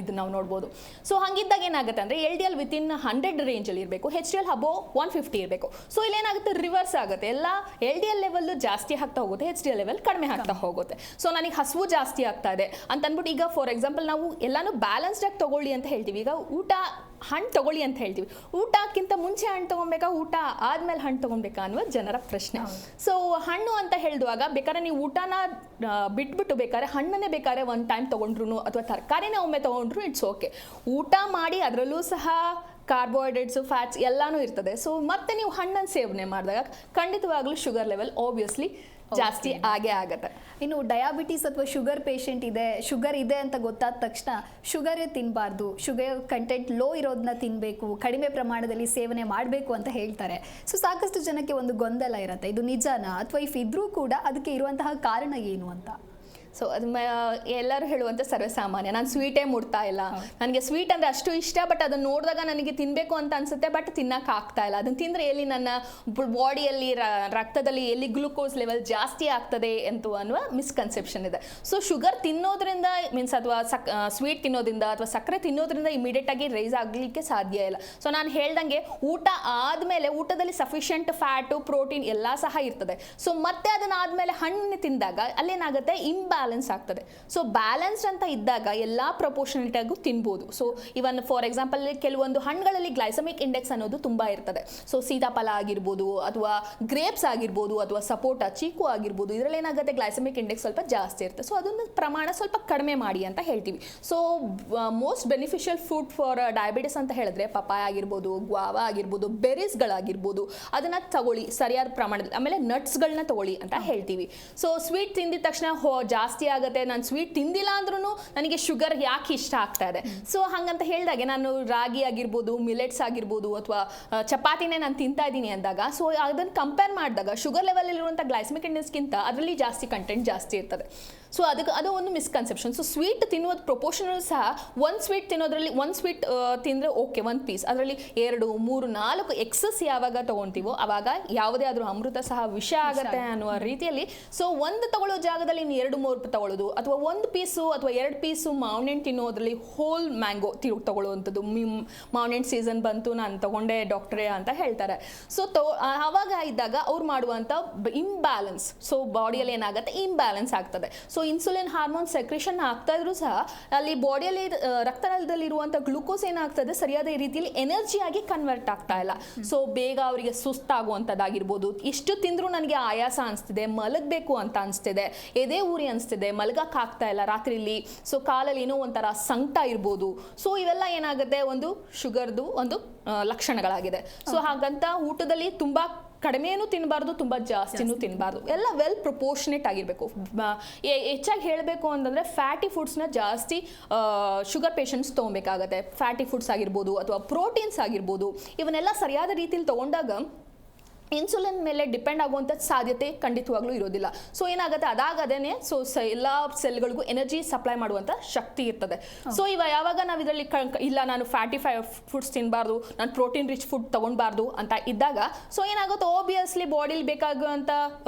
ಇದು ನಾವು ನೋಡ್ಬೋದು. ಸೊ ಹಂಗಿದ್ದಾಗ ಏನಾಗುತ್ತೆ ಅಂದರೆ LDL ವಿತಿನ್ 100 ರೇಂಜಲ್ಲಿ ಇರಬೇಕು, HDL ಅಬೋವ್ 150 ಇರಬೇಕು. ಸೊ ಇಲ್ಲೇನಾಗುತ್ತೆ, ರಿವರ್ಸ್ ಆಗುತ್ತೆ. ಎಲ್ಲ LDL ಲೆವೆಲ್ ಜಾಸ್ತಿ ಆಗ್ತಾ ಹೋಗುತ್ತೆ, HDL ಲೆವೆಲ್ ಕಡಿಮೆ ಆಗ್ತಾ ಹೋಗುತ್ತೆ. ಸೊ ನನಗೆ ಹಸುವು ಜಾಸ್ತಿ ಆಗ್ತಾ ಇದೆ ಅಂತ ಅಂದ್ಬಿಟ್ಟು, ಈಗ ಫಾರ್ ಎಕ್ಸಾಂಪಲ್ ನಾವು ಎಲ್ಲಾನು ಬ್ಯಾಲೆನ್ಸ್ಡ್ ಆಗಿ ತಗೊಳ್ಳಿ ಅಂತ ಹೇಳ್ತೀವಿ. ಈಗ ಊಟ ಹಣ್ಣು ತಗೊಳ್ಳಿ ಅಂತ ಹೇಳ್ತೀವಿ. ಊಟಕ್ಕಿಂತ ಮುಂಚೆ ಹಣ್ಣು ತಗೊಬೇಕಾ, ಊಟ ಆದ್ಮೇಲೆ ಹಣ್ಣು ತಗೊಬೇಕಾ ಅನ್ನುವ ಜನರ ಪ್ರಶ್ನೆ. ಸೊ ಹಣ್ಣು ಅಂತ ಹೇಳಿದಾಗ ಬೇಕಾದ್ರೆ ನೀವು ಊಟನ ಬಿಟ್ಬಿಟ್ಟು ಬೇಕಾದ್ರೆ ಹಣ್ಣನ್ನೇ ಬೇಕಾದ್ರೆ ಒಂದು ಟೈಮ್ ತಗೊಂಡ್ರು ಅಥವಾ ತರಕಾರಿನೇ ಒಮ್ಮೆ ತಗೊಂಡ್ರು ಇಟ್ಸ್ ಓಕೆ. ಊಟ ಮಾಡಿ ಅದರಲ್ಲೂ ಸಹ ಕಾರ್ಬೋಹೈಡ್ರೇಟ್ಸು ಫ್ಯಾಟ್ಸ್ ಎಲ್ಲಾನು ಇರ್ತದೆ. ಸೊ ಮತ್ತೆ ನೀವು ಹಣ್ಣನ್ನು ಸೇವನೆ ಮಾಡಿದಾಗ ಖಂಡಿತವಾಗ್ಲೂ ಶುಗರ್ ಲೆವೆಲ್ ಆಬ್ವಿಯಸ್ಲಿ ಜಾಸ್ತಿ ಆಗೇ ಆಗುತ್ತೆ. ಇನ್ನು ಡಯಾಬಿಟೀಸ್ ಅಥವಾ ಶುಗರ್ ಇದೆ ಅಂತ ಗೊತ್ತಾದ ತಕ್ಷಣ ಶುಗರೇ ತಿನ್ನಬಾರ್ದು, ಶುಗರ್ ಕಂಟೆಂಟ್ ಲೋ ಇರೋದನ್ನ ತಿನ್ನಬೇಕು, ಕಡಿಮೆ ಪ್ರಮಾಣದಲ್ಲಿ ಸೇವನೆ ಮಾಡಬೇಕು ಅಂತ ಹೇಳ್ತಾರೆ. ಸೊ ಸಾಕಷ್ಟು ಜನಕ್ಕೆ ಒಂದು ಗೊಂದಲ ಇರುತ್ತೆ, ಇದು ನಿಜನಾ ಅಥವಾ ಇಫ್ ಇದ್ರೂ ಕೂಡ ಅದಕ್ಕೆ ಇರುವಂತಹ ಕಾರಣ ಏನು ಅಂತ. ಸೊ ಅದು ಎಲ್ಲರೂ ಹೇಳುವಂಥ ಸರ್ವಸಾಮಾನ್ಯ, ನಾನು ಸ್ವೀಟೇ ಮುಡ್ತಾ ಇಲ್ಲ, ನನಗೆ ಸ್ವೀಟ್ ಅಂದರೆ ಅಷ್ಟು ಇಷ್ಟ, ಬಟ್ ಅದನ್ನು ನೋಡಿದಾಗ ನನಗೆ ತಿನ್ನಬೇಕು ಅಂತ ಅನಿಸುತ್ತೆ, ಬಟ್ ತಿನ್ನಕ್ಕೆ ಆಗ್ತಾ ಇಲ್ಲ. ಅದನ್ನು ತಿಂದರೆ ಎಲ್ಲಿ ನನ್ನ ಬಾಡಿಯಲ್ಲಿ ರಕ್ತದಲ್ಲಿ ಎಲ್ಲಿ ಗ್ಲೂಕೋಸ್ ಲೆವೆಲ್ ಜಾಸ್ತಿ ಆಗ್ತದೆ ಅಂತ ಅನ್ನುವ ಮಿಸ್ಕನ್ಸೆಪ್ಷನ್ ಇದೆ. ಸೊ ಶುಗರ್ ತಿನ್ನೋದ್ರಿಂದ ಮೀನ್ಸ್ ಅಥವಾ ಸ್ವೀಟ್ ತಿನ್ನೋದ್ರಿಂದ ಅಥವಾ ಸಕ್ಕರೆ ತಿನ್ನೋದ್ರಿಂದ ಇಮಿಡಿಯೇಟಾಗಿ ರೈಸ್ ಆಗಲಿಕ್ಕೆ ಸಾಧ್ಯ ಇಲ್ಲ. ಸೊ ನಾನು ಹೇಳ್ದಂಗೆ ಊಟ ಆದಮೇಲೆ ಊಟದಲ್ಲಿ ಸಫಿಷಿಯೆಂಟ್ ಫ್ಯಾಟು ಪ್ರೋಟೀನ್ ಎಲ್ಲ ಸಹ ಇರ್ತದೆ. ಸೊ ಮತ್ತೆ ಅದನ್ನಾದಮೇಲೆ ಹಣ್ಣು ತಿಂದಾಗ ಅಲ್ಲೇನಾಗುತ್ತೆ, ಇಂಬ್ಯಾಲೆನ್ಸ್ ಆಗ್ತದೆ. ಸೊ ಬ್ಯಾಲೆನ್ಸ್ ಅಂತ ಇದ್ದಾಗ ಎಲ್ಲ ಪ್ರಪೋರ್ಷನೇಟ್ ಆಗೂ ತಿನ್ಬೋದು. ಸೊ ಇವನ್ ಫಾರ್ ಎಕ್ಸಾಂಪಲ್ ಕೆಲವೊಂದು ಹಣ್ಣುಗಳಲ್ಲಿ ಗ್ಲೈಸಮಿಕ್ ಇಂಡೆಕ್ಸ್ ಅನ್ನೋದು ತುಂಬಾ ಇರ್ತದೆ. ಸೊ ಸೀತಾಫಲ ಆಗಿರ್ಬೋದು ಅಥವಾ ಗ್ರೇಪ್ಸ್ ಆಗಿರ್ಬೋದು ಅಥವಾ ಸಪೋಟ ಚೀಕು ಆಗಿರ್ಬೋದು, ಇದರಲ್ಲಿ ಏನಾಗುತ್ತೆ ಗ್ಲೈಸಮಿಕ್ ಇಂಡೆಕ್ಸ್ ಸ್ವಲ್ಪ ಜಾಸ್ತಿ ಇರುತ್ತೆ. ಸೊ ಅದೊಂದು ಪ್ರಮಾಣ ಸ್ವಲ್ಪ ಕಡಿಮೆ ಮಾಡಿ ಅಂತ ಹೇಳ್ತೀವಿ. So most beneficial food for diabetes ಅಂತ ಹೇಳಿದ್ರೆ ಪಪಾಯ ಆಗಿರ್ಬೋದು, ಗ್ವಾವಾ ಆಗಿರ್ಬೋದು, ಬೆರೀಸ್ಗಳಾಗಿರ್ಬೋದು, ಅದನ್ನ ತಗೊಳ್ಳಿ ಸರಿಯಾದ ಪ್ರಮಾಣದಲ್ಲಿ. ಆಮೇಲೆ ನಟ್ಸ್ಗಳನ್ನ ತಗೊಳ್ಳಿ ಅಂತ ಹೇಳ್ತೀವಿ. ಸೊ ಸ್ವೀಟ್ ತಿಂದಿದ ತಕ್ಷಣ ಜಾಸ್ತಿ ಆಗುತ್ತೆ, ನಾನು ಸ್ವೀಟ್ ತಿಂದಿಲ್ಲ ಅಂದ್ರೂ ನನಗೆ ಶುಗರ್ ಯಾಕೆ ಇಷ್ಟ ಆಗ್ತಾ ಇದೆ. ಸೊ ಹಂಗಂತ ಹೇಳಿದಾಗೆ ನಾನು ರಾಗಿ ಆಗಿರ್ಬೋದು, ಮಿಲೆಟ್ಸ್ ಆಗಿರ್ಬೋದು ಅಥವಾ ಚಪಾತಿನೇ ನಾನು ತಿಂತಾ ಇದ್ದೀನಿ ಅಂದಾಗ, ಸೊ ಅದನ್ನು ಕಂಪೇರ್ ಮಾಡಿದಾಗ ಶುಗರ್ ಲೆವೆಲ್ ಇರುವಂಥ ಗ್ಲೈಸಮಿಕ್ ಇಂಡೆಕ್ಸ್ಗಿಂತ ಅದರಲ್ಲಿ ಜಾಸ್ತಿ ಕಂಟೆಂಟ್ ಜಾಸ್ತಿ ಇರ್ತದೆ. ಸೊ ಅದು ಒಂದು ಮಿಸ್ಕನ್ಸೆಪ್ಷನ್. ಸೊ ಸ್ವೀಟ್ ತಿನ್ನುವುದು ಪ್ರಪೋರ್ಷನಲ್ ಸಹ, ಒಂದು ಸ್ವೀಟ್ ತಿನ್ನೋದ್ರಲ್ಲಿ ಒಂದು ಸ್ವೀಟ್ ತಿಂದರೆ ಓಕೆ, ಒಂದು ಪೀಸ್, ಅದರಲ್ಲಿ 2, 3, 4 ಎಕ್ಸಸ್ ಯಾವಾಗ ತೊಗೊಳ್ತೀವೋ ಆವಾಗ ಯಾವುದೇ ಆದರೂ ಅಮೃತ ಸಹ ವಿಷ ಆಗುತ್ತೆ ಅನ್ನುವ ರೀತಿಯಲ್ಲಿ. ಸೊ ಒಂದು ತಗೊಳ್ಳೋ ಜಾಗದಲ್ಲಿ 2, 3 ತಗೊಳ್ಳೋದು, ಅಥವಾ ಒಂದು ಪೀಸು ಅಥವಾ 2 ಪೀಸು ಮಾವಿನ ತಿನ್ನೋದ್ರಲ್ಲಿ ಹೋಲ್ ಮ್ಯಾಂಗೋ ತಗೊಳ್ಳುವಂಥದ್ದು. ಮಾವಿನ ಸೀಸನ್ ಬಂತು, ನಾನು ತಗೊಂಡೆ ಡಾಕ್ಟ್ರೇ ಅಂತ ಹೇಳ್ತಾರೆ. ಸೊ ಆವಾಗ ಇದ್ದಾಗ ಅವ್ರು ಮಾಡುವಂಥ ಇಂಬ್ಯಾಲೆನ್ಸ್, ಸೊ ಬಾಡಿಯಲ್ಲಿ ಏನಾಗುತ್ತೆ ಇಂಬ್ಯಾಲೆನ್ಸ್ ಆಗ್ತದೆ. ಸೊ ಇನ್ಸುಲಿನ್ ಹಾರ್ಮೋನ್ ಸೆಕ್ರೇಷನ್ ಆಗ್ತಾ ಇದ್ರು ಸಹ ಅಲ್ಲಿ ಬಾಡಿಯಲ್ಲಿ ರಕ್ತನಾಳದಲ್ಲಿರುವಂಥ ಗ್ಲೂಕೋಸ್ ಏನಾಗ್ತದೆ ಸರಿಯಾದ ರೀತಿಯಲ್ಲಿ ಎನರ್ಜಿಯಾಗಿ ಕನ್ವರ್ಟ್ ಆಗ್ತಾ ಇಲ್ಲ. ಸೊ ಬೇಗ ಅವರಿಗೆ ಸುಸ್ತಾಗುವಂಥದ್ದಾಗಿರ್ಬೋದು, ಎಷ್ಟು ತಿಂದರೂ ನನಗೆ ಆಯಾಸ ಅನಿಸ್ತಿದೆ, ಮಲಗಬೇಕು ಅಂತ ಅನಿಸ್ತಿದೆ, ಎದೆ ಊರಿ ಅನಿಸ್ತಿದೆ, ಮಲಗಕ್ಕಾಗ್ತಾ ಇಲ್ಲ ರಾತ್ರಿಲಿ, ಸೊ ಕಾಲಲ್ಲಿ ಏನೋ ಒಂಥರ ಸಂಕಟ ಇರ್ಬೋದು. ಸೊ ಇವೆಲ್ಲ ಏನಾಗುತ್ತೆ ಒಂದು ಶುಗರ್ದು ಒಂದು ಲಕ್ಷಣಗಳಾಗಿದೆ. ಸೊ ಹಾಗಂತ ಊಟದಲ್ಲಿ ತುಂಬ ಕಡಿಮೆನೂ ತಿನ್ನಬಾರ್ದು, ತುಂಬ ಜಾಸ್ತಿನೂ ತಿನ್ನಬಾರ್ದು, ಎಲ್ಲ ವೆಲ್ ಪ್ರಪೋರ್ಷನೇಟ್ ಆಗಿರಬೇಕು. ಹೆಚ್ಚಾಗಿ ಹೇಳಬೇಕು ಅಂತಂದರೆ ಫ್ಯಾಟಿ ಫುಡ್ಸ್ನ ಜಾಸ್ತಿ ಶುಗರ್ ಪೇಷಂಟ್ಸ್ ತೊಗೊಬೇಕಾಗತ್ತೆ. ಫ್ಯಾಟಿ ಫುಡ್ಸ್ ಆಗಿರ್ಬೋದು ಅಥವಾ ಪ್ರೋಟೀನ್ಸ್ ಆಗಿರ್ಬೋದು, ಇವನ್ನೆಲ್ಲ ಸರಿಯಾದ ರೀತಿಯಲ್ಲಿ ತೊಗೊಂಡಾಗ ಇನ್ಸುಲಿನ್ ಮೇಲೆ ಡಿಪೆಂಡ್ ಆಗುವಂಥ ಸಾಧ್ಯತೆ ಖಂಡಿತವಾಗ್ಲೂ ಇರೋದಿಲ್ಲ. ಸೊ ಏನಾಗುತ್ತೆ ಅದಾಗದೇನೆ ಸೊ ಎಲ್ಲ ಸೆಲ್ಗಳಿಗೂ ಎನರ್ಜಿ ಸಪ್ಲೈ ಮಾಡುವಂಥ ಶಕ್ತಿ ಇರ್ತದೆ. ಸೊ ಯಾವಾಗ ನಾವು ಇದರಲ್ಲಿ ಇಲ್ಲ ನಾನು ಫ್ಯಾಟಿ ಫುಡ್ಸ್ ತಿನ್ನಬಾರ್ದು, ನಾನು ಪ್ರೋಟೀನ್ ರಿಚ್ ಫುಡ್ ತಗೊಳ್ಬಾರ್ದು ಅಂತ ಇದ್ದಾಗ ಸೊ ಏನಾಗುತ್ತೆ ಆಬ್ವಿಯಸ್ಲಿ ಬಾಡಿಲಿ ಬೇಕಾಗುವಂಥ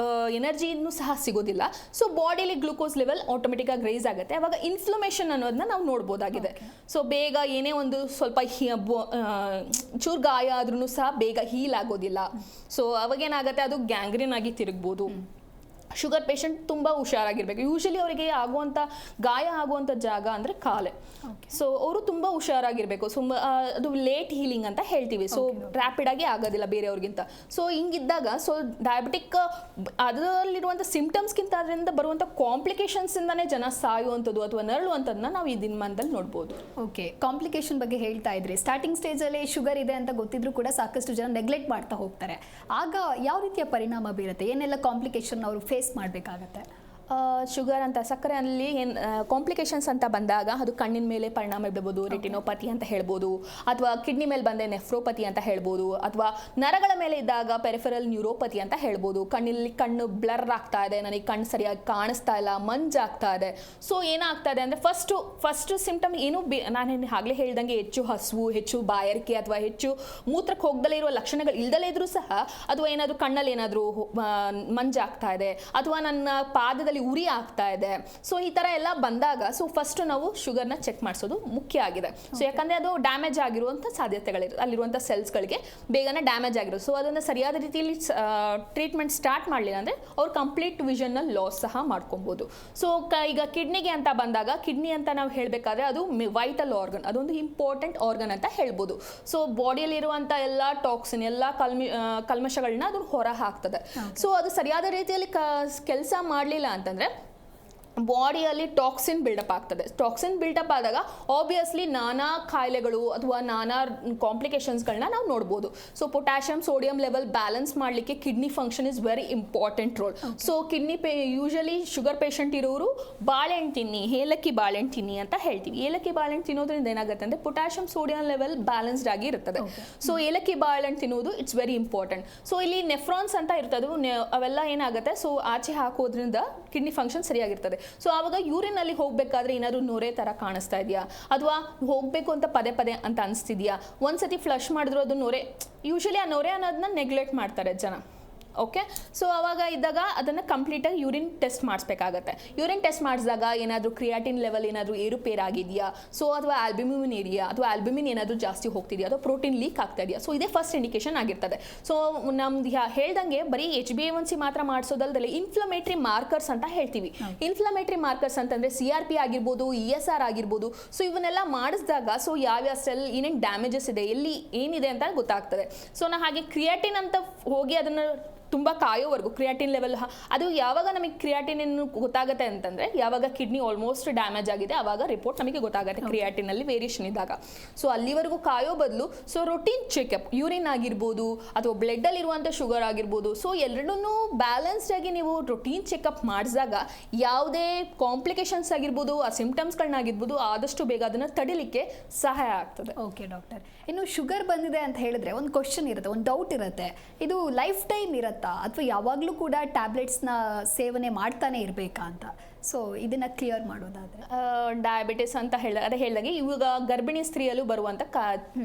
ಎನರ್ಜಿನೂ ಸಹ ಸಿಗೋದಿಲ್ಲ. ಸೊ ಬಾಡಿಲಿ ಗ್ಲೂಕೋಸ್ ಲೆವೆಲ್ ಆಟೋಮೆಟಿಕ್ಕಾಗಿ ರೈಸ್ ಆಗುತ್ತೆ. ಅವಾಗ ಇನ್ಫ್ಲಮೇಷನ್ ಅನ್ನೋದನ್ನ ನಾವು ನೋಡ್ಬೋದಾಗಿದೆ. ಸೊ ಬೇಗ ಏನೇ ಒಂದು ಸ್ವಲ್ಪ ಚೂರು ಗಾಯ ಆದ್ರೂ ಸಹ ಬೇಗ ಹೀಲ್ ಆಗೋದಿಲ್ಲ. ಸೊ ಅವಾಗೇನಾಗುತ್ತೆ ಅದು ಗ್ಯಾಂಗ್ರೀನ್ ಆಗಿ ತಿರುಗ್ಬೋದು. ಶುಗರ್ ಪೇಷಂಟ್ ತುಂಬ ಹುಷಾರಾಗಿರ್ಬೇಕು. ಯೂಶಲಿ ಅವರಿಗೆ ಆಗುವಂಥ ಗಾಯ ಆಗುವಂಥ ಜಾಗ ಅಂದರೆ ಕಾಲೆ. ಸೊ ಅವರು ತುಂಬ ಹುಷಾರಾಗಿರ್ಬೇಕು. ಅದು ಲೇಟ್ ಹೀಲಿಂಗ್ ಅಂತ ಹೇಳ್ತೀವಿ. ಸೊ ರ್ಯಾಪಿಡ್ ಆಗಿ ಆಗೋದಿಲ್ಲ ಬೇರೆಯವ್ರಿಗಿಂತ. ಸೊ ಹಿಂಗಿದ್ದಾಗ ಸೊ ಡಯಾಬಿಟಿಕ್ ಅದರಲ್ಲಿರುವಂಥ ಸಿಂಪ್ಟಮ್ಸ್ಗಿಂತ ಅದರಿಂದ ಬರುವಂಥ ಕಾಂಪ್ಲಿಕೇಶನ್ಸ್ ಇಂದಾನೇ ಜನ ಸಾಯುವಂಥದ್ದು ಅಥವಾ ನರಳುವಂಥದ್ದನ್ನ ನಾವು ಈ ದಿನಮಾನದಲ್ಲಿ ನೋಡ್ಬೋದು. ಓಕೆ, ಕಾಂಪ್ಲಿಕೇಶನ್ ಬಗ್ಗೆ ಹೇಳ್ತಾ ಇದ್ರಿ. ಸ್ಟಾರ್ಟಿಂಗ್ ಸ್ಟೇಜಲ್ಲಿ ಶುಗರ್ ಇದೆ ಅಂತ ಗೊತ್ತಿದ್ರು ಕೂಡ ಸಾಕಷ್ಟು ಜನ ನೆಗ್ಲೆಕ್ಟ್ ಮಾಡ್ತಾ ಹೋಗ್ತಾರೆ. ಆಗ ಯಾವ ರೀತಿಯ ಪರಿಣಾಮ ಬೀರುತ್ತೆ? ಏನೆಲ್ಲ ಕಾಂಪ್ಲಿಕೇಶನ್ ಅವರು ಫೇಸ್ ಮಾಡಬೇಕಾಗತ್ತೆ? ಶುಗರ್ ಅಂತ ಸಕ್ಕರೆಯಲ್ಲಿ ಏನು ಕಾಂಪ್ಲಿಕೇಶನ್ಸ್ ಅಂತ ಬಂದಾಗ ಅದು ಕಣ್ಣಿನ ಮೇಲೆ ಪರಿಣಾಮ ಬೀಳ್ಬೋದು, ರೆಟಿನೋಪತಿ ಅಂತ ಹೇಳ್ಬೋದು, ಅಥವಾ ಕಿಡ್ನಿ ಮೇಲೆ ಬಂದೆ ನೆಫ್ರೋಪತಿ ಅಂತ ಹೇಳ್ಬೋದು, ಅಥವಾ ನರಗಳ ಮೇಲೆ ಇದ್ದಾಗ ಪೆರಿಫೆರಲ್ ನ್ಯೂರೋಪತಿ ಅಂತ ಹೇಳ್ಬೋದು. ಕಣ್ಣು ಬ್ಲರ್ ಆಗ್ತಾ ಇದೆ, ನನಗೆ ಕಣ್ಣು ಸರಿಯಾಗಿ ಕಾಣಿಸ್ತಾ ಇಲ್ಲ, ಮಂಜಾಗ್ತಾ ಇದೆ. ಸೊ ಏನಾಗ್ತಾ ಇದೆ ಅಂದರೆ ಫಸ್ಟ್ ಸಿಂಪ್ಟಮ್ ಏನು ನಾನು ಆಗಲೇ ಹೇಳ್ದಂಗೆ ಹೆಚ್ಚು ಹಸುವು, ಹೆಚ್ಚು ಬಾಯಾರಿಕೆ ಅಥವಾ ಹೆಚ್ಚು ಮೂತ್ರಕ್ಕೆ ಹೋಗದಲ್ಲೇ ಇರುವ ಲಕ್ಷಣಗಳು ಇಲ್ದಲೇ ಇದ್ರೂ ಸಹ ಅಥವಾ ಏನಾದರೂ ಕಣ್ಣಲ್ಲಿ ಏನಾದರೂ ಮಂಜಾಗ್ತಾ ಇದೆ ಅಥವಾ ನನ್ನ ಪಾದದಲ್ಲಿ ಉರಿ ಆಗ್ತಾ ಇದೆ. ಸೊ ಈ ತರ ಎಲ್ಲ ಬಂದಾಗ ಸೊ ಫಸ್ಟ್ ನಾವು ಶುಗರ್ನ ಚೆಕ್ ಮಾಡಿಸೋದು ಮುಖ್ಯ ಆಗಿದೆ. ಸೊ ಯಾಕಂದ್ರೆ ಅದು ಡ್ಯಾಮೇಜ್ ಆಗಿರುವಂಥ ಸಾಧ್ಯತೆಗಳಿರುತ್ತೆ, ಅಲ್ಲಿರುವಂಥ ಸೆಲ್ಸ್ಗಳಿಗೆ ಬೇಗನೆ ಡ್ಯಾಮೇಜ್ ಆಗಿರೋದು. ಸೊ ಅದನ್ನು ಸರಿಯಾದ ರೀತಿಯಲ್ಲಿ ಟ್ರೀಟ್ಮೆಂಟ್ ಸ್ಟಾರ್ಟ್ ಮಾಡಲಿಲ್ಲ ಅಂದರೆ ಅವ್ರು ಕಂಪ್ಲೀಟ್ ವಿಷನ್ನ ಲಾಸ್ ಸಹ ಮಾಡ್ಕೊಬೋದು. ಸೊ ಈಗ ಕಿಡ್ನಿಗೆ ಅಂತ ಬಂದಾಗ ಕಿಡ್ನಿ ಅಂತ ನಾವು ಹೇಳಬೇಕಾದ್ರೆ ಅದು ವೈಟಲ್ ಆರ್ಗನ್, ಅದೊಂದು ಇಂಪಾರ್ಟೆಂಟ್ ಆರ್ಗನ್ ಅಂತ ಹೇಳ್ಬೋದು. ಸೊ ಬಾಡಿಯಲ್ಲಿರುವಂಥ ಎಲ್ಲ ಟಾಕ್ಸಿನ್ ಎಲ್ಲ ಕಲ್ಮಶಗಳನ್ನ ಅದು ಹೊರ ಹಾಕ್ತದೆ. ಸೊ ಅದು ಸರಿಯಾದ ರೀತಿಯಲ್ಲಿ ಕೆಲಸ ಮಾಡಲಿಲ್ಲ ಅಂತಂದರೆ ಬಾಡಿಯಲ್ಲಿ ಟಾಕ್ಸಿನ್ ಬಿಲ್ಡಪ್ ಆಗ್ತದೆ. ಟಾಕ್ಸಿನ್ ಬಿಲ್ಡಪ್ ಆದಾಗ ಆಬ್ವಿಯಸ್ಲಿ ನಾನಾ ಕಾಯಿಲೆಗಳು ಅಥವಾ ನಾನಾ ಕಾಂಪ್ಲಿಕೇಶನ್ಸ್ಗಳನ್ನ ನಾವು ನೋಡ್ಬೋದು. So potassium sodium level balance ಮಾಡಲಿಕ್ಕೆ kidney function is very important role. So usually sugar patient ಇರೋರು ಬಾಳೆಹಣ್ಣು ತಿನ್ನಿ, ಏಲಕ್ಕಿ ಬಾಳೆಹಣ್ಣು ತಿನ್ನಿ ಅಂತ ಹೇಳ್ತೀವಿ. ಏಲಕ್ಕಿ ಬಾಳೆಹಣ್ಣು ತಿನ್ನೋದ್ರಿಂದ ಏನಾಗುತ್ತೆ ಅಂದರೆ ಪೊಟ್ಯಾಷಿಯಂ ಸೋಡಿಯಂ ಲೆವೆಲ್ ಬ್ಯಾಲೆನ್ಸ್ಡ್ ಆಗಿ ಇರ್ತದೆ. ಸೊ ಏಲಕ್ಕಿ ಬಾಳೆಹಣ್ಣು ತಿನ್ನೋದು ಇಟ್ಸ್ ವೆರಿ ಇಂಪಾರ್ಟೆಂಟ್. ಸೊ ಇಲ್ಲಿ ನೆಫ್ರಾನ್ಸ್ ಅಂತ ಇರ್ತದೆ, ಅವೆಲ್ಲ ಏನಾಗುತ್ತೆ ಸೊ ಆಚೆ ಹಾಕೋದ್ರಿಂದ ಕಿಡ್ನಿ ಫಂಕ್ಷನ್ ಸರಿಯಾಗಿರ್ತದೆ. ಸೊ ಆವಾಗ ಯೂರಿನಲ್ಲಿ ಹೋಗಬೇಕಾದ್ರೆ ಏನಾದರೂ ನೊರೆ ಥರ ಕಾಣಿಸ್ತಾ ಇದೆಯಾ ಅಥವಾ ಹೋಗಬೇಕು ಅಂತ ಪದೇ ಪದೇ ಅಂತ ಅನಿಸ್ತಿದ್ಯಾ, ಒಂದ್ಸತಿ ಫ್ಲಶ್ ಮಾಡಿದ್ರು ಅದು ನೊರೆ, ಯೂಶಲಿ ಆ ನೊರೆ ಅನ್ನೋದನ್ನ ನೆಗ್ಲೆಕ್ಟ್ ಮಾಡ್ತಾರೆ ಜನ. ಓಕೆ, ಸೊ ಅವಾಗ ಇದ್ದಾಗ ಅದನ್ನು ಕಂಪ್ಲೀಟಾಗಿ ಯೂರಿನ್ ಟೆಸ್ಟ್ ಮಾಡಿಸ್ಬೇಕಾಗತ್ತೆ. ಯೂರಿನ್ ಟೆಸ್ಟ್ ಮಾಡಿಸಿದಾಗ ಏನಾದರೂ ಕ್ರಿಯಾಟಿನ್ ಲೆವೆಲ್ ಏನಾದರೂ ಏರುಪೇರಾಗಿದೆಯಾ, ಸೊ ಅಥವಾ ಆಲ್ಬ್ಯೂಮಿನ್ ಇದೆಯಾ ಅಥವಾ ಆಲ್ಬ್ಯೂಮಿನ್ ಏನಾದರೂ ಜಾಸ್ತಿ ಹೋಗ್ತಿದೆಯಾ ಅಥವಾ ಪ್ರೋಟೀನ್ ಲೀಕ್ ಆಗ್ತಾ ಇದೆಯಾ. ಸೊ ಇದೇ ಫಸ್ಟ್ ಇಂಡಿಕೇಶನ್ ಆಗಿರ್ತದೆ. ಸೊ ನಮ್ದು ಹೇಳ್ದಂಗೆ ಬರೀ HbA1c ಮಾತ್ರ ಮಾಡಿಸೋದಲ್ದಲ್ಲಿ ಇನ್ಫ್ಲಮೇಟ್ರಿ ಮಾರ್ಕರ್ಸ್ ಅಂತ ಹೇಳ್ತೀವಿ. ಇನ್ಫ್ಲಮೇಟ್ರಿ ಮಾರ್ಕರ್ಸ್ ಅಂತಂದರೆ CRP ಆಗಿರ್ಬೋದು, ESR ಆಗಿರ್ಬೋದು. ಸೊ ಇವನ್ನೆಲ್ಲ ಮಾಡಿಸಿದಾಗ ಸೊ ಯಾವ್ಯಾವ ಸೆಲ್ ಏನೇನು ಡ್ಯಾಮೇಜಸ್ ಇದೆ, ಎಲ್ಲಿ ಏನಿದೆ ಅಂತ ಗೊತ್ತಾಗ್ತದೆ. ಸೊ ನಾ ಹಾಗೆ ಕ್ರಿಯಾಟಿನ್ ಅಂತ ಹೋಗಿ ಅದನ್ನು ತುಂಬ ಕಾಯೋವರೆಗೂ ಕ್ರಿಯಾಟಿನ್ ಲೆವೆಲ್ ಅದು ಯಾವಾಗ ನಮಗೆ ಕ್ರಿಯಾಟಿನ್ ಗೊತ್ತಾಗುತ್ತೆ ಅಂತಂದರೆ ಯಾವಾಗ ಕಿಡ್ನಿ ಆಲ್ಮೋಸ್ಟ್ ಡ್ಯಾಮೇಜ್ ಆಗಿದೆ ಆವಾಗ ರಿಪೋರ್ಟ್ ನಮಗೆ ಗೊತ್ತಾಗುತ್ತೆ ಕ್ರಿಯಾಟಿನಲ್ಲಿ ವೇರಿಯೇಷನ್ ಇದ್ದಾಗ. ಸೊ ಅಲ್ಲಿವರೆಗೂ ಕಾಯೋ ಬದಲು ಸೊ ರೊಟೀನ್ ಚೆಕಪ್ ಯೂರಿನ್ ಆಗಿರ್ಬೋದು ಅಥವಾ ಬ್ಲಡ್ಡಲ್ಲಿರುವಂಥ ಶುಗರ್ ಆಗಿರ್ಬೋದು, ಸೊ ಎರಡನ್ನೂ ಬ್ಯಾಲೆನ್ಸ್ಡ್ ಆಗಿ ನೀವು ರೊಟೀನ್ ಚೆಕಪ್ ಮಾಡಿಸಿದಾಗ ಯಾವುದೇ ಕಾಂಪ್ಲಿಕೇಶನ್ಸ್ ಆಗಿರ್ಬೋದು ಆ ಸಿಂಪ್ಟಮ್ಸ್ಗಳನ್ನಾಗಿರ್ಬೋದು ಆದಷ್ಟು ಬೇಗ ಅದನ್ನು ತಡಿಲಿಕ್ಕೆ ಸಹಾಯ ಆಗ್ತದೆ. ಓಕೆ ಡಾಕ್ಟರ್, ಇನ್ನು ಶುಗರ್ ಬಂದಿದೆ ಅಂತ ಹೇಳಿದ್ರೆ ಒಂದು ಕ್ವಶನ್ ಇರುತ್ತೆ, ಒಂದು ಡೌಟ್ ಇರುತ್ತೆ, ಇದು ಲೈಫ್ ಟೈಮ್ ಇರುತ್ತೆ ಅಥವಾ ಯಾವಾಗಲೂ ಕೂಡ ಟ್ಯಾಬ್ಲೆಟ್ಸ್ನ ಸೇವನೆ ಮಾಡ್ತಾನೆ ಇರಬೇಕಾ ಅಂತ. ಸೊ ಇದನ್ನ ಕ್ಲಿಯರ್ ಮಾಡೋದಾದ್ರೆ ಡಯಾಬಿಟಿಸ್ ಅಂತ ಹೇಳಿದಾಗೆ ಇವಾಗ ಗರ್ಭಿಣಿ ಸ್ತ್ರೀಯಲ್ಲೂ ಬರುವಂಥ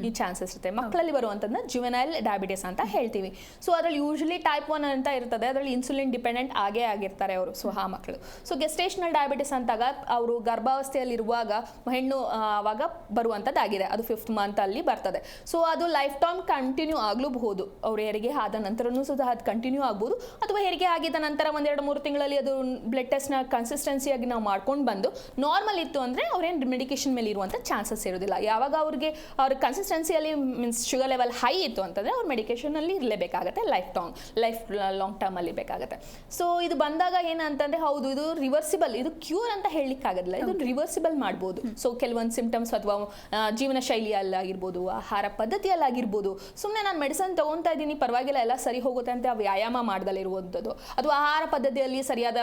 ಈ ಚಾನ್ಸಸ್ ಇರುತ್ತೆ. ಮಕ್ಕಳಲ್ಲಿ ಬರುವಂಥದ್ದನ್ನ ಜುವೆನೈಲ್ ಡಯಾಬಿಟಿಸ್ ಅಂತ ಹೇಳ್ತೀವಿ. ಸೊ ಅದರಲ್ಲಿ ಯೂಶಲಿ ಟೈಪ್ 1 ಅಂತ ಇರ್ತದೆ, ಅದರಲ್ಲಿ ಇನ್ಸುಲಿನ್ ಡಿಪೆಂಡೆಂಟ್ ಆಗೇ ಆಗಿರ್ತಾರೆ ಅವರು. ಸೊ ಆ ಮಕ್ಕಳು ಸೊ ಗೆಸ್ಟೇಷನಲ್ ಡಯಾಬಿಟಿಸ್ ಅಂತಾಗ ಅವರು ಗರ್ಭಾವಸ್ಥೆಯಲ್ಲಿರುವಾಗ ಹೆಣ್ಣು ಆವಾಗ ಬರುವಂಥದ್ದಾಗಿದೆ, ಅದು 5th ಮಂತ್ ಅಲ್ಲಿ ಬರ್ತದೆ. ಸೊ ಅದು ಲೈಫ್ ಟೈಮ್ ಕಂಟಿನ್ಯೂ ಆಗ್ಲೂಬಹುದು. ಅವ್ರ ಹೆರಿಗೆ ಆದ ನಂತರನೂ ಸಹ ಅದು ಕಂಟಿನ್ಯೂ ಆಗ್ಬೋದು, ಅಥವಾ ಹೆರಿಗೆ ಆಗಿದ್ದ ನಂತರ 1-2-3 ತಿಂಗಳಲ್ಲಿ ಅದು ಬ್ಲಡ್ ಟೆಸ್ಟ್ನ ಕನ್ಸಿಸ್ಟೆನ್ಸಿಯಾಗಿ ನಾವು ಮಾಡ್ಕೊಂಡು ಬಂದು ನಾರ್ಮಲ್ ಇತ್ತು ಅಂದರೆ ಅವ್ರೇನು ಮೆಡಿಕೇಶನ್ ಮೇಲೆ ಇರುವಂಥ ಚಾನ್ಸಸ್ ಇರೋದಿಲ್ಲ. ಯಾವಾಗ ಅವ್ರ ಕನ್ಸಿಸ್ಟೆನ್ಸಿಯಲ್ಲಿ ಮೀನ್ಸ್ ಶುಗರ್ ಲೆವೆಲ್ ಹೈ ಇತ್ತು ಅಂತಂದರೆ ಅವ್ರು ಮೆಡಿಕೇಶನಲ್ಲಿ ಇರಲೇಬೇಕಾಗತ್ತೆ, ಲೈಫ್ ಲಾಂಗ್ ಟರ್ಮಲ್ಲಿ ಬೇಕಾಗುತ್ತೆ. ಸೊ ಇದು ಬಂದಾಗ ಏನಂತಂದರೆ ಹೌದು ಇದು ರಿವರ್ಸಿಬಲ್, ಇದು ಕ್ಯೂರ್ ಅಂತ ಹೇಳಲಿಕ್ಕಾಗೋದಿಲ್ಲ, ಇದು ರಿವರ್ಸಿಬಲ್ ಮಾಡ್ಬೋದು. ಸೊ ಕೆಲವೊಂದು ಸಿಂಪ್ಟಮ್ಸ್ ಅಥವಾ ಜೀವನ ಶೈಲಿಯಲ್ಲಾಗಿರ್ಬೋದು, ಆಹಾರ ಪದ್ಧತಿಯಲ್ಲಾಗಿರ್ಬೋದು, ಸುಮ್ಮನೆ ನಾನು ಮೆಡಿಸನ್ ತೊಗೊತಾ ಇದ್ದೀನಿ ಪರವಾಗಿಲ್ಲ ಎಲ್ಲ ಸರಿ ಹೋಗುತ್ತೆ ಅಂತ ವ್ಯಾಯಾಮ ಮಾಡ್ದಲ್ಲಿರುವಂಥದ್ದು, ಅದು ಆಹಾರ ಪದ್ಧತಿಯಲ್ಲಿ ಸರಿಯಾದ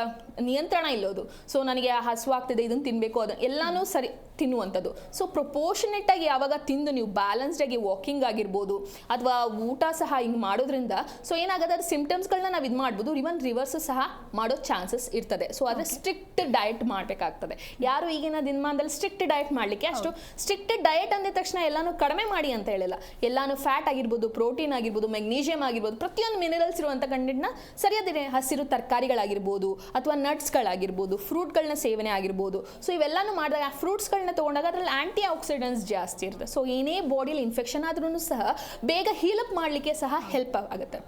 ನಿಯಂತ್ರಣ ಇಲ್ಲೋದು. ಸೊ ನನಗೆ ಹಸುವಾಗ್ತಿದೆ ಇದನ್ನು ತಿನ್ನಬೇಕು, ಅದು ಎಲ್ಲನೂ ಸರಿ ತಿನ್ನುವಂಥದ್ದು. ಸೊ ಪ್ರೊಪೋರ್ಷನೇಟ್ ಆಗಿ ಯಾವಾಗ ತಿಂದು ನೀವು ಬ್ಯಾಲೆನ್ಸ್ಡ್ ಆಗಿ ವಾಕಿಂಗ್ ಆಗಿರ್ಬೋದು ಅಥವಾ ಊಟ ಸಹ ಹಿಂಗೆ ಮಾಡೋದ್ರಿಂದ ಸೊ ಏನಾಗುತ್ತೆ ಅದು ಸಿಂಪ್ಟಮ್ಸ್ಗಳನ್ನ ನಾವು ಇದು ಮಾಡ್ಬೋದು, ಇವನ್ ರಿವರ್ಸ್ ಸಹ ಮಾಡೋ ಚಾನ್ಸಸ್ ಇರ್ತದೆ. ಸೊ ಆದರೆ ಸ್ಟ್ರಿಕ್ಟ್ ಡಯಟ್ ಮಾಡಬೇಕಾಗ್ತದೆ. ಯಾರು ಈಗಿನ ದಿನಮಾನದಲ್ಲಿ ಸ್ಟ್ರಿಕ್ಟ್ ಡಯಟ್ ಮಾಡಲಿಕ್ಕೆ ಅಷ್ಟು ಸ್ಟ್ರಿಕ್ಟ್ ಡಯಟ್ ಅಂದ ತಕ್ಷಣ ಎಲ್ಲಾನು ಕಡಿಮೆ ಮಾಡಿ ಅಂತ ಹೇಳಿಲ್ಲ. ಎಲ್ಲಾನು ಫ್ಯಾಟ್ ಆಗಿರ್ಬೋದು, ಪ್ರೋಟೀನ್ ಆಗಿರ್ಬೋದು, ಮೆಗ್ನೀಷಿಯಂ ಆಗಿರ್ಬೋದು, ಪ್ರತಿಯೊಂದು ಮಿನರಲ್ಸ್ ಇರುವಂಥ ಕಂಟೆಂಟ್ನ ಸರಿಯಾದ ಹಸಿರು ತರಕಾರಿಗಳಾಗಿರ್ಬೋದು ಅಥವಾ ನಟ್ಸ್ಗಳಾಗಿರ್ಬೋದು, ಫ್ರೂಟ್ಗಳನ್ನ ಸೇವನೆ ಆಗಿರ್ಬೋದು. ಸೊ ಇವೆಲ್ಲಾನು ಮಾಡಿದಾಗ ಆ ಫ್ರೂಟ್ಸ್ಗಳನ್ನ ತೊಗೊಂಡಾಗ ಅದರಲ್ಲಿ ಆಂಟಿ ಆಕ್ಸಿಡೆಂಟ್ಸ್ ಜಾಸ್ತಿ ಇರುತ್ತೆ. ಸೊ ಏನೇ ಬಾಡಿಯಲ್ಲಿ ಇನ್ಫೆಕ್ಷನ್ ಆದ್ರೂ ಸಹ ಬೇಗ ಹೀಲಪ್ ಮಾಡಲಿಕ್ಕೆ ಸಹ ಹೆಲ್ಪ್ ಆಗುತ್ತೆ.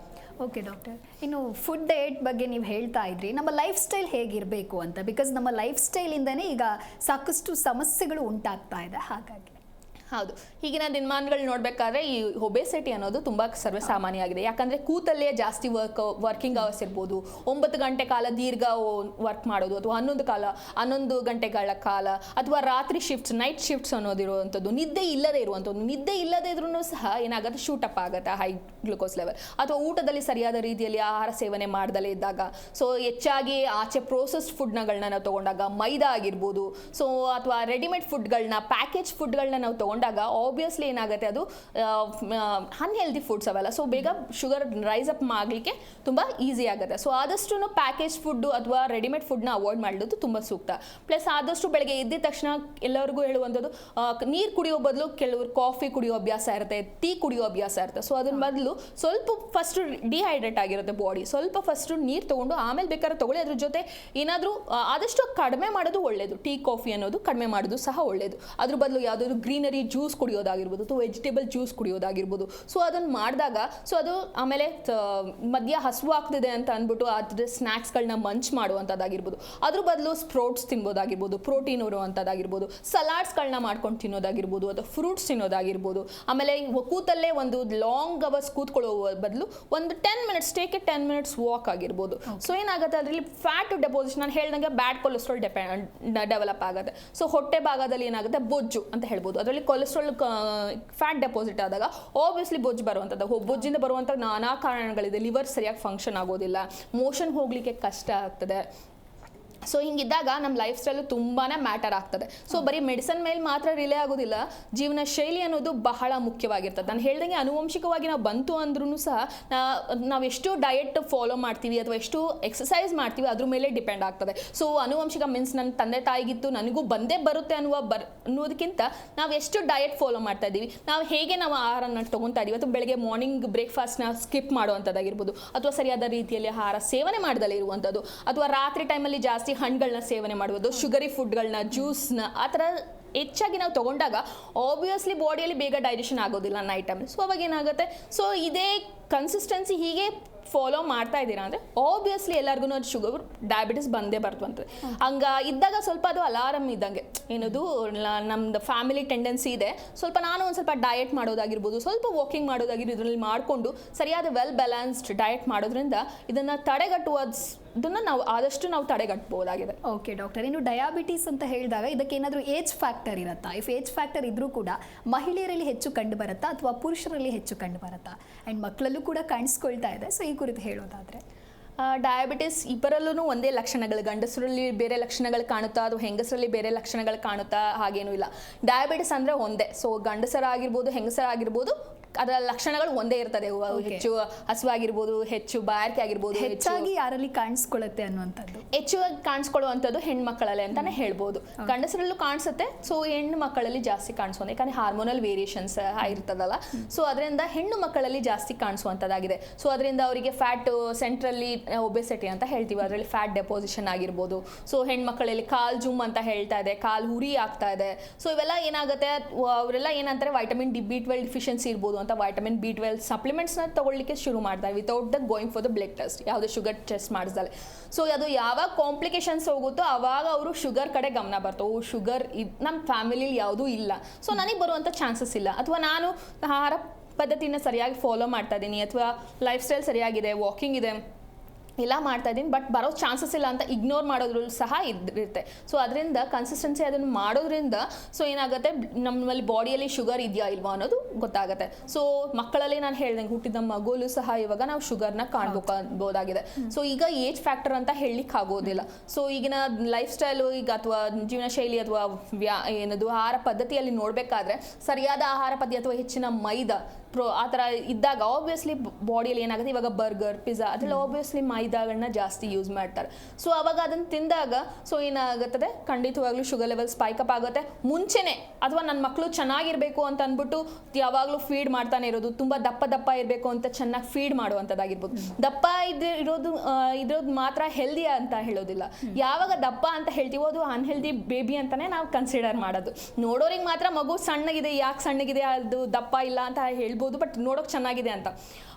ಓಕೆ ಡಾಕ್ಟರ್, ಇನ್ನು ಫುಡ್ ಡಯಟ್ ಬಗ್ಗೆ ನೀವು ಹೇಳ್ತಾ ಇದ್ರಿ, ನಮ್ಮ ಲೈಫ್ ಸ್ಟೈಲ್ ಹೇಗಿರಬೇಕು ಅಂತ. ಬಿಕಾಸ್ ನಮ್ಮ ಲೈಫ್ ಸ್ಟೈಲಿಂದನೇ ಈಗ ಸಾಕಷ್ಟು ಸಮಸ್ಯೆಗಳು ಉಂಟಾಗ್ತಾ ಇದೆ. ಹಾಗಾಗಿ ಹೌದು, ಈಗಿನ ದಿನಮಾನಗಳು ನೋಡಬೇಕಾದ್ರೆ ಈ ಒಬೆಸಿಟಿ ಅನ್ನೋದು ತುಂಬ ಸರ್ವಸಾಮಾನ್ಯ ಆಗಿದೆ. ಯಾಕಂದರೆ ಕೂತಲ್ಲೇ ಜಾಸ್ತಿ ವರ್ಕಿಂಗ್ ಅವರ್ಸ್ ಇರ್ಬೋದು, 9 ಗಂಟೆ ಕಾಲ ದೀರ್ಘ ವರ್ಕ್ ಮಾಡೋದು ಅಥವಾ 11 ಗಂಟೆಗಳ ಕಾಲ ಅಥವಾ ರಾತ್ರಿ ಶಿಫ್ಟ್ಸ್, ನೈಟ್ ಶಿಫ್ಟ್ಸ್ ಅನ್ನೋದಿರುವಂಥದ್ದು, ನಿದ್ದೆ ಇಲ್ಲದೆ ಇರುವಂಥದ್ದು. ನಿದ್ದೆ ಇಲ್ಲದೆ ಇದ್ರೂ ಸಹ ಏನಾಗುತ್ತೆ, ಶೂಟಪ್ ಆಗುತ್ತೆ ಹೈ ಗ್ಲುಕೋಸ್ ಲೆವೆಲ್. ಅಥವಾ ಊಟದಲ್ಲಿ ಸರಿಯಾದ ರೀತಿಯಲ್ಲಿ ಆಹಾರ ಸೇವನೆ ಮಾಡ್ದಲೇ ಇದ್ದಾಗ, ಸೊ ಹೆಚ್ಚಾಗಿ ಆಚೆ ಪ್ರೋಸೆಸ್ಡ್ ಫುಡ್ಗಳನ್ನ ನಾವು ತೊಗೊಂಡಾಗ, ಮೈದಾ ಆಗಿರ್ಬೋದು, ಸೊ ಅಥವಾ ರೆಡಿಮೇಡ್ ಫುಡ್ಗಳನ್ನ, ಪ್ಯಾಕೇಜ್ ಫುಡ್ಗಳನ್ನ ನಾವು ತೊಗೊಂಡಾಗ ಆಬ್ವಿಯಸ್ಲಿ ಏನಾಗುತ್ತೆ, ಅದು ಅನ್ಹೆಲ್ದಿ ಫುಡ್ಸ್ ಅವೆಲ್ಲ. ಸೊ ಬೇಗ ಶುಗರ್ ರೈಸ್ ಅಪ್ ಮಾಡಲಿಕ್ಕೆ ತುಂಬ ಈಸಿ ಆಗುತ್ತೆ. ಸೊ ಆದಷ್ಟು ಪ್ಯಾಕೇಜ್ ಫುಡ್ಡು ಅಥವಾ ರೆಡಿಮೇಡ್ ಫುಡ್ನ ಅವಾಯ್ಡ್ ಮಾಡೋದು ತುಂಬ ಸೂಕ್ತ. ಪ್ಲಸ್ ಆದಷ್ಟು ಬೆಳಗ್ಗೆ ಎದ್ದ ತಕ್ಷಣ ಎಲ್ಲರಿಗೂ ಹೇಳುವಂಥದ್ದು, ನೀರು ಕುಡಿಯೋ ಬದಲು ಕೆಲವರು ಕಾಫಿ ಕುಡಿಯೋ ಅಭ್ಯಾಸ ಇರುತ್ತೆ, ಟೀ ಕುಡಿಯೋ ಅಭ್ಯಾಸ ಇರುತ್ತೆ. ಸೊ ಅದನ್ನ ಬದಲು ಸ್ವಲ್ಪ ಫಸ್ಟು ಡಿಹೈಡ್ರೇಟ್ ಆಗಿರುತ್ತೆ ಬಾಡಿ, ಸ್ವಲ್ಪ ಫಸ್ಟು ನೀರು ತೊಗೊಂಡು ಆಮೇಲೆ ಬೇಕಾದ್ರೆ ತೊಗೊಳ್ಳಿ. ಅದ್ರ ಜೊತೆ ಏನಾದರೂ ಆದಷ್ಟು ಕಡಿಮೆ ಮಾಡೋದು ಒಳ್ಳೆಯದು. ಟೀ ಕಾಫಿ ಅನ್ನೋದು ಕಡಿಮೆ ಮಾಡೋದು ಸಹ ಒಳ್ಳೆಯದು. ಅದ್ರ ಬದಲು ಯಾವುದಾದ್ರು ಗ್ರೀನರಿ ಜ್ಯೂಸ್ ಕುಡಿಯೋದಾಗಿರ್ಬೋದು ಅಥವಾ ವೆಜಿಟೇಬಲ್ ಜ್ಯೂಸ್ ಕುಡಿಯೋದಾಗಿರ್ಬೋದು. ಸೊ ಅದನ್ನು ಮಾಡಿದಾಗ ಸೊ ಅದು ಆಮೇಲೆ ಮಧ್ಯ ಹಸುವು ಆಗ್ತಿದೆ ಅಂತ ಅಂದ್ಬಿಟ್ಟು ಅದ್ರ ಸ್ನ್ಯಾಕ್ಸ್ಗಳನ್ನ ಮಂಚ್ ಮಾಡುವಂಥದ್ದಾಗಿರ್ಬೋದು. ಅದ್ರ ಬದಲು ಸ್ಪ್ರೌಟ್ಸ್ ತಿನ್ಬೋದಾಗಿರ್ಬೋದು, ಪ್ರೋಟೀನ್ ಇರುವಂಥದ್ದಾಗಿರ್ಬೋದು, ಸಲಾಡ್ಸ್ಗಳನ್ನ ಮಾಡ್ಕೊಂಡು ತಿನ್ನೋದಾಗಿರ್ಬೋದು ಅಥವಾ ಫ್ರೂಟ್ಸ್ ತಿನ್ನೋದಾಗಿರ್ಬೋದು. ಆಮೇಲೆ ಕೂತಲ್ಲೇ ಒಂದು ಲಾಂಗ್ ಅವರ್ಸ್ ಕೂತ್ಕೊಳ್ಳೋ ಬದಲು ಒಂದು 10 ಮಿನಿಟ್ಸ್ ಟೇಕ್ 10 ಮಿನಿಟ್ಸ್ ವಾಕ್ ಆಗಿರ್ಬೋದು. ಸೊ ಏನಾಗುತ್ತೆ, ಅದರಲ್ಲಿ ಫ್ಯಾಟ್ ಡೆಪಾಸಿಟ್, ನಾನು ಹೇಳ್ದಂಗೆ ಬ್ಯಾಡ್ ಕೊಲೆಸ್ಟ್ರಾಲ್ ಡೆವಲಪ್ ಆಗುತ್ತೆ. ಸೊ ಹೊಟ್ಟೆ ಭಾಗದಲ್ಲಿ ಏನಾಗುತ್ತೆ, ಬೊಜ್ಜು ಅಂತ ಹೇಳ್ಬೋದು. ಅದರಲ್ಲಿ ಕೊಲೆಸ್ಟ್ರಾಲ್ ಫ್ಯಾಟ್ ಡೆಪಾಸಿಟ್ ಆದಾಗ ಆಬ್ವಿಯಸ್ಲಿ ಬೊಜ್ಜು ಬರುವಂಥದ್ದು. ಬೊಜ್ಜಿಂದ ಬರುವಂಥ ನಾನಾ ಕಾರಣಗಳಿದೆ. ಲಿವರ್ ಸರಿಯಾಗಿ ಫಂಕ್ಷನ್ ಆಗೋದಿಲ್ಲ, ಮೋಷನ್ ಹೋಗಲಿಕ್ಕೆ ಕಷ್ಟ ಆಗ್ತದೆ. ಸೊ ಹಿಂಗಿದ್ದಾಗ ನಮ್ಮ ಲೈಫ್ ಸ್ಟೈಲು ತುಂಬಾ ಮ್ಯಾಟರ್ ಆಗ್ತದೆ. ಸೊ ಬರೀ ಮೆಡಿಸನ್ ಮೇಲೆ ಮಾತ್ರ ರಿಲೇ ಆಗೋದಿಲ್ಲ, ಜೀವನ ಶೈಲಿ ಅನ್ನೋದು ಬಹಳ ಮುಖ್ಯವಾಗಿರ್ತದೆ. ನಾನು ಹೇಳ್ದಂಗೆ ಆನುವಂಶಿಕವಾಗಿ ನಾವು ಬಂತು ಅಂದ್ರೂ ಸಹ ನಾವು ಎಷ್ಟು ಡಯಟ್ ಫಾಲೋ ಮಾಡ್ತೀವಿ ಅಥವಾ ಎಷ್ಟು ಎಕ್ಸಸೈಸ್ ಮಾಡ್ತೀವಿ ಅದ್ರ ಮೇಲೆ ಡಿಪೆಂಡ್ ಆಗ್ತದೆ. ಸೊ ಆನುವಂಶಿಕ ಮೀನ್ಸ್ ನನ್ನ ತಂದೆ ತಾಯಿಗಿತ್ತು ನನಗೂ ಬಂದೇ ಬರುತ್ತೆ ಅನ್ನೋದಕ್ಕಿಂತ ನಾವು ಎಷ್ಟು ಡಯಟ್ ಫಾಲೋ ಮಾಡ್ತಾ ಇದ್ದೀವಿ, ನಾವು ಆಹಾರನ ತೊಗೊತಾ ಇದೀವಿ, ಅಥವಾ ಬೆಳಗ್ಗೆ ಮಾರ್ನಿಂಗ್ ಬ್ರೇಕ್ಫಾಸ್ಟ್ನ ಸ್ಕಿಪ್ ಮಾಡುವಂಥದ್ದಾಗಿರ್ಬೋದು, ಅಥವಾ ಸರಿಯಾದ ರೀತಿಯಲ್ಲಿ ಆಹಾರ ಸೇವನೆ ಮಾಡ್ದಲೇ ಇರುವಂಥದ್ದು, ಅಥವಾ ರಾತ್ರಿ ಟೈಮಲ್ಲಿ ಜಾಸ್ತಿ ಹಣ್ಣುಗಳನ್ನ ಸೇವನೆ ಮಾಡುವುದು, ಶುಗರಿ ಫುಡ್ಗಳನ್ನ, ಜ್ಯೂಸ್ನ ಆ ಥರ ಹೆಚ್ಚಾಗಿ ನಾವು ತೊಗೊಂಡಾಗ ಆಬ್ವಿಯಸ್ಲಿ ಬಾಡಿಯಲ್ಲಿ ಬೇಗ ಡೈಜೆಷನ್ ಆಗೋದಿಲ್ಲ ನೈಟ್ ಟೈಮ್. ಸೊ ಅವಾಗ ಏನಾಗುತ್ತೆ, ಸೊ ಇದೇ ಕನ್ಸಿಸ್ಟೆನ್ಸಿ ಹೀಗೆ ಫಾಲೋ ಮಾಡ್ತಾ ಇದ್ದೀರಾ ಅಂದರೆ ಆಬ್ವಿಯಸ್ಲಿ ಎಲ್ಲರಿಗೂ ಅದು ಶುಗರ್ ಡಯಾಬಿಟಿಸ್ ಬಂದೇ ಬರ್ತವಂತೆ. ಹಂಗ ಇದ್ದಾಗ ಸ್ವಲ್ಪ ಅದು ಅಲಾರಮ್ ಇದ್ದಂಗೆ, ಏನದು ನಮ್ದು ಫ್ಯಾಮಿಲಿ ಟೆಂಡೆನ್ಸಿ ಇದೆ, ಸ್ವಲ್ಪ ನಾನು ಒಂದು ಸ್ವಲ್ಪ ಡಯಟ್ ಮಾಡೋದಾಗಿರ್ಬೋದು, ಸ್ವಲ್ಪ ವಾಕಿಂಗ್ ಮಾಡೋದಾಗಿರ್ಬೋದು, ಇದರಲ್ಲಿ ಮಾಡಿಕೊಂಡು ಸರಿಯಾದ ವೆಲ್ ಬ್ಯಾಲೆನ್ಸ್ಡ್ ಡಯಟ್ ಮಾಡೋದ್ರಿಂದ ಇದನ್ನು ತಡೆಗಟ್ಟುವುದನ್ನು ನಾವು ತಡೆಗಟ್ಟಬಹುದಾಗಿದೆ. ಓಕೆ ಡಾಕ್ಟರ್, ಇನ್ನು ಡಯಾಬಿಟೀಸ್ ಅಂತ ಹೇಳಿದಾಗ ಇದಕ್ಕೆ ಏನಾದರೂ ಏಜ್ ಫ್ಯಾಕ್ಟರ್ ಇರುತ್ತಾ? ಇಫ್ ಏಜ್ ಫ್ಯಾಕ್ಟರ್ ಇದ್ರೂ ಕೂಡ ಮಹಿಳೆಯರಲ್ಲಿ ಹೆಚ್ಚು ಕಂಡು ಬರುತ್ತಾ ಅಥವಾ ಪುರುಷರಲ್ಲಿ ಹೆಚ್ಚು ಕಂಡು ಬರುತ್ತಾ? ಆ್ಯಂಡ್ ಮಕ್ಕಳಲ್ಲೂ ಕೂಡ ಕಾಣಿಸ್ಕೊಳ್ತಾ ಇದೆ. ಸೊ ಈ ಕುರಿತು ಹೇಳೋದಾದರೆ, ಡಯಾಬಿಟಿಸ್ ಇಬ್ಬರಲ್ಲೂ ಒಂದೇ ಲಕ್ಷಣಗಳು, ಗಂಡಸರಲ್ಲಿ ಬೇರೆ ಲಕ್ಷಣಗಳು ಕಾಣುತ್ತಾ ಅಥವಾ ಹೆಂಗಸರಲ್ಲಿ ಬೇರೆ ಲಕ್ಷಣಗಳು ಕಾಣುತ್ತಾ ಹಾಗೇನೂ ಇಲ್ಲ. ಡಯಾಬಿಟಿಸ್ ಅಂದರೆ ಒಂದೇ. ಸೊ ಗಂಡಸರಾಗಿರ್ಬೋದು ಹೆಂಗಸರಾಗಿರ್ಬೋದು ಅದರ ಲಕ್ಷಣಗಳು ಒಂದೇ ಇರ್ತದೆ. ಹೆಚ್ಚು ಹಸುವಾಗಿರ್ಬೋದು, ಹೆಚ್ಚು ಬಾಯಾರಿಕೆ ಆಗಿರ್ಬೋದು, ಹೆಚ್ಚಾಗಿ ಯಾರಲ್ಲಿ ಕಾಣಿಸ್ಕೊಳ್ಳುತ್ತೆ ಅನ್ನುವಂಥದ್ದು, ಹೆಚ್ಚಾಗಿ ಕಾಣಿಸ್ಕೊಳ್ಳುವಂಥದ್ದು ಹೆಣ್ಮಕ್ಕಳಲ್ಲಿ ಅಂತಾನೆ ಹೇಳ್ಬೋದು. ಗಂಡಸರಲ್ಲೂ ಕಾಣಿಸುತ್ತೆ, ಸೊ ಹೆಣ್ಣು ಮಕ್ಕಳಲ್ಲಿ ಜಾಸ್ತಿ ಕಾಣಿಸೋದು, ಯಾಕಂದ್ರೆ ಹಾರ್ಮೋನಲ್ ವೇರಿಯೇಷನ್ಸ್ ಇರ್ತದಲ್ಲ. ಸೊ ಅದರಿಂದ ಹೆಣ್ಣು ಮಕ್ಕಳಲ್ಲಿ ಜಾಸ್ತಿ ಕಾಣಿಸುವಂಥದ್ದಾಗಿದೆ. ಸೊ ಅದರಿಂದ ಅವರಿಗೆ ಫ್ಯಾಟ್ ಸೆಂಟ್ರಲ್ಲಿ ಒಬೆಸಿಟಿ ಅಂತ ಹೇಳ್ತೀವಿ, ಅದರಲ್ಲಿ ಫ್ಯಾಟ್ ಡೆಪೋಸಿಷನ್ ಆಗಿರ್ಬೋದು. ಸೊ ಹೆಣ್ಮಕ್ಕಳಲ್ಲಿ ಕಾಲ್ ಜುಮ್ ಅಂತ ಹೇಳ್ತಾ ಇದೆ, ಕಾಲ್ ಹುರಿ ಆಗ್ತಾ ಇದೆ. ಸೊ ಇವೆಲ್ಲ ಏನಾಗುತ್ತೆ, ಅವರೆಲ್ಲ ಏನಂತಾರೆ ವೈಟಮಿನ್ B12 ಡಿಫಿಷಿಯನ್ಸಿ ಇರ್ಬೋದು ಅಂತ ವೈಟಮಿನ್ B12 ಸಪ್ಲಿಮೆಂಟ್ಸ್ನ ತಗೊಳ್ಳಿಕ್ಕೆ ಶುರು ಮಾಡ್ತಾರೆ without the going for the blood test, ಯಾವುದೇ ಶುಗರ್ ಟೆಸ್ಟ್ ಮಾಡಿಸ್ದಲೆ. ಸೊ ಅದು ಯಾವಾಗ ಕಾಂಪ್ಲಿಕೇಶನ್ಸ್ ಹೋಗುತ್ತೋ ಆವಾಗ ಅವರು ಶುಗರ್ ಕಡೆ ಗಮನ ಬರ್ತವೆ. ಶುಗರ್ ನಮ್ಮ ಫ್ಯಾಮಿಲಿಲಿ ಯಾವುದೂ ಇಲ್ಲ, ಸೊ ನನಗೆ ಬರುವಂಥ ಚಾನ್ಸಸ್ ಇಲ್ಲ, ಅಥವಾ ನಾನು ಆಹಾರ ಪದ್ಧತಿನ ಸರಿಯಾಗಿ ಫಾಲೋ ಮಾಡ್ತಾ ಇದ್ದೀನಿ, ಅಥವಾ ಲೈಫ್ ಸ್ಟೈಲ್ ಸರಿಯಾಗಿದೆ, ವಾಕಿಂಗ್ ಇದೆ, ಎಲ್ಲ ಮಾಡ್ತಾ ಇದ್ದೀನಿ ಬಟ್ ಬರೋ ಚಾನ್ಸಸ್ ಇಲ್ಲ ಅಂತ ಇಗ್ನೋರ್ ಮಾಡೋದ್ರಲ್ಲೂ ಸಹ ಇರುತ್ತೆ. ಸೊ ಅದರಿಂದ ಕನ್ಸಿಸ್ಟೆನ್ಸಿ ಅದನ್ನು ಮಾಡೋದ್ರಿಂದ ಸೊ ಏನಾಗುತ್ತೆ, ನಮ್ಮಲ್ಲಿ ಬಾಡಿಯಲ್ಲಿ ಶುಗರ್ ಇದೆಯಾ ಇಲ್ವಾ ಅನ್ನೋದು ಗೊತ್ತಾಗುತ್ತೆ. ಸೊ ಮಕ್ಕಳಲ್ಲಿ ನಾನು ಹೇಳ್ದಂಗೆ ಹುಟ್ಟಿದ ಮಗುಲು ಸಹ ಇವಾಗ ನಾವು ಶುಗರ್ನ ಕಾಣ್ಬೋದಾಗಿದೆ. ಸೊ ಈಗ ಏಜ್ ಫ್ಯಾಕ್ಟರ್ ಅಂತ ಹೇಳಲಿಕ್ಕೆ ಆಗೋದಿಲ್ಲ. ಸೊ ಈಗಿನ ಲೈಫ್ ಸ್ಟೈಲು ಈಗ ಅಥವಾ ಜೀವನ ಶೈಲಿ ಅಥವಾ ಏನದು ಆಹಾರ ಪದ್ಧತಿಯಲ್ಲಿ ನೋಡಬೇಕಾದ್ರೆ ಸರಿಯಾದ ಆಹಾರ ಪದ್ಧತಿ ಅಥವಾ ಹೆಚ್ಚಿನ ಮೈದಾ ಆ ಥರ ಇದ್ದಾಗ ಆಬ್ವಿಯಸ್ಲಿ ಬಾಡಿಯಲ್ಲಿ ಏನಾಗುತ್ತೆ, ಇವಾಗ ಬರ್ಗರ್ ಪಿಜ್ಜಾ ಅದರಲ್ಲಿ ಆಬ್ವಿಯಸ್ಲಿ ಮೈದಾಗಳನ್ನ ಜಾಸ್ತಿ ಯೂಸ್ ಮಾಡ್ತಾರೆ. ಸೊ ಅವಾಗ ಅದನ್ನು ತಿಂದಾಗ ಸೊ ಏನಾಗುತ್ತದೆ, ಖಂಡಿತವಾಗ್ಲೂ ಶುಗರ್ ಲೆವೆಲ್ ಸ್ಪೈಕ್ ಅಪ್ ಆಗುತ್ತೆ. ಮುಂಚೆನೆ ಅಥವಾ ನನ್ನ ಮಕ್ಕಳು ಚೆನ್ನಾಗಿರಬೇಕು ಅಂತ ಅಂದ್ಬಿಟ್ಟು ಯಾವಾಗಲೂ ಫೀಡ್ ಮಾಡ್ತಾನೆ ಇರೋದು, ತುಂಬ ದಪ್ಪ ಇರಬೇಕು ಅಂತ ಚೆನ್ನಾಗಿ ಫೀಡ್ ಮಾಡುವಂಥದ್ದಾಗಿರ್ಬೋದು. ದಪ್ಪ ಇರೋದು ಮಾತ್ರ ಹೆಲ್ದಿ ಅಂತ ಹೇಳೋದಿಲ್ಲ. ಯಾವಾಗ ದಪ್ಪ ಅಂತ ಹೇಳ್ತೀವೋ ಅದು ಅನ್ಹೆಲ್ದಿ ಬೇಬಿ ಅಂತಾನೆ ನಾವು ಕನ್ಸಿಡರ್ ಮಾಡೋದು. ನೋಡೋರಿಗೆ ಮಾತ್ರ ಮಗು ಸಣ್ಣಗಿದೆ, ಯಾಕೆ ಸಣ್ಣಗಿದೆ, ಅದು ದಪ್ಪ ಇಲ್ಲ ಅಂತ ಹೇಳ್ಬೋದು, ಬಟ್ ನೋಡೋಕೆ ಚೆನ್ನಾಗಿದೆ ಅಂತ.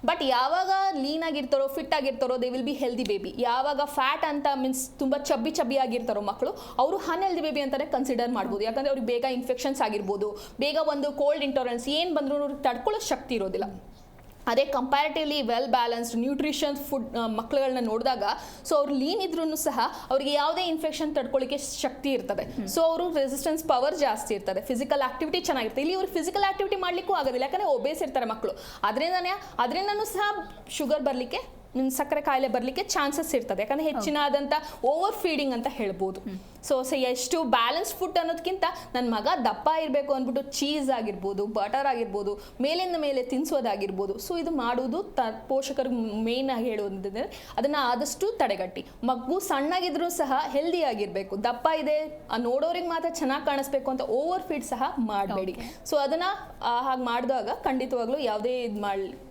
ಬಟ್ ಯಾವಾಗ ಲೀನ್ ಆಗಿರ್ತಾರೋ, ಫಿಟ್ ಆಗಿರ್ತಾರೋ, they will be healthy baby. ಯಾವಾಗ ಫ್ಯಾಟ್ ಅಂತ ಮೀನ್ಸ್ ತುಂಬ ಚಬ್ಬಿ ಆಗಿರ್ತಾರೋ ಮಕ್ಕಳು, ಅವರು ಅನ್ಹೆಲ್ದಿ ಬೇಬಿ ಅಂತಾನೆ ಕನ್ಸಿಡರ್ ಮಾಡ್ಬೋದು. ಯಾಕಂದ್ರೆ ಅವ್ರಿಗೆ ಬೇಗ ಇನ್ಫೆಕ್ಷನ್ಸ್ ಆಗಿರ್ಬೋದು, ಬೇಗ ಒಂದು ಕೋಲ್ಡ್ ಇಂಟಾಲರೆನ್ಸ್ ಏನು ಬಂದರೂ ಅವ್ರಿಗೆ ತಡ್ಕೊಳ್ಳೋ ಶಕ್ತಿ ಇರೋದಿಲ್ಲ. ಅದೇ comparatively well balanced nutrition food ಮಕ್ಕಳುಗಳನ್ನ ನೋಡಿದಾಗ ಸೊ ಅವ್ರು ಲೀನ್ ಇದ್ರೂ ಸಹ ಅವರಿಗೆ ಯಾವುದೇ ಇನ್ಫೆಕ್ಷನ್ ತಡ್ಕೊಳ್ಳಿಕ್ಕೆ ಶಕ್ತಿ ಇರ್ತದೆ. ಸೊ ಅವರು ರೆಸಿಸ್ಟೆನ್ಸ್ ಪವರ್ ಜಾಸ್ತಿ ಇರ್ತದೆ, ಫಿಸಿಕಲ್ ಆಕ್ಟಿವಿಟಿ ಚೆನ್ನಾಗಿರುತ್ತೆ. ಇಲ್ಲಿ ಇವ್ರು ಫಿಸಿಕಲ್ ಆಕ್ಟಿವಿಟಿ ಮಾಡಲಿಕ್ಕೂ ಆಗೋದಿಲ್ಲ, ಯಾಕಂದರೆ ಒಬೇಸ್ ಇರ್ತಾರೆ ಮಕ್ಕಳು. ಅದರಿಂದನೂ ಸಹ ನನ್ನ ಬರಲಿಕ್ಕೆ ಸಕ್ಕರೆ ಕಾಯಿಲೆ ಬರಲಿಕ್ಕೆ ಚಾನ್ಸಸ್ ಇರ್ತದೆ, ಯಾಕಂದರೆ ಹೆಚ್ಚಿನಾದಂಥ ಓವರ್ ಫೀಡಿಂಗ್ ಅಂತ ಹೇಳ್ಬೋದು. ಸೊ ಎಷ್ಟು ಬ್ಯಾಲೆನ್ಸ್ ಫುಡ್ ಅನ್ನೋದಕ್ಕಿಂತ ನನ್ನ ಮಗ ದಪ್ಪ ಇರಬೇಕು ಅಂದ್ಬಿಟ್ಟು ಚೀಸ್ ಆಗಿರ್ಬೋದು, ಬಟರ್ ಆಗಿರ್ಬೋದು, ಮೇಲಿಂದ ಮೇಲೆ ತಿನ್ನಿಸೋದಾಗಿರ್ಬೋದು. ಸೊ ಇದು ಮಾಡುವುದು ಪೋಷಕರು ಮೇನ್ ಆಗಿ ಹೇಳೋದಂದ್ರೆ ಅದನ್ನು ಆದಷ್ಟು ತಡೆಗಟ್ಟಿ. ಮಗು ಸಣ್ಣಗಿದ್ರೂ ಸಹ ಹೆಲ್ದಿ ಆಗಿರಬೇಕು, ದಪ್ಪ ಇದೆ ನೋಡೋರಿಗೆ ಮಾತ್ರ ಚೆನ್ನಾಗಿ ಕಾಣಿಸ್ಬೇಕು ಅಂತ ಓವರ್ ಫೀಡ್ ಸಹ ಮಾಡಬೇಡಿ. ಸೊ ಅದನ್ನು ಹಾಗೆ ಮಾಡಿದಾಗ ಖಂಡಿತವಾಗ್ಲೂ ಯಾವುದೇ ಇದು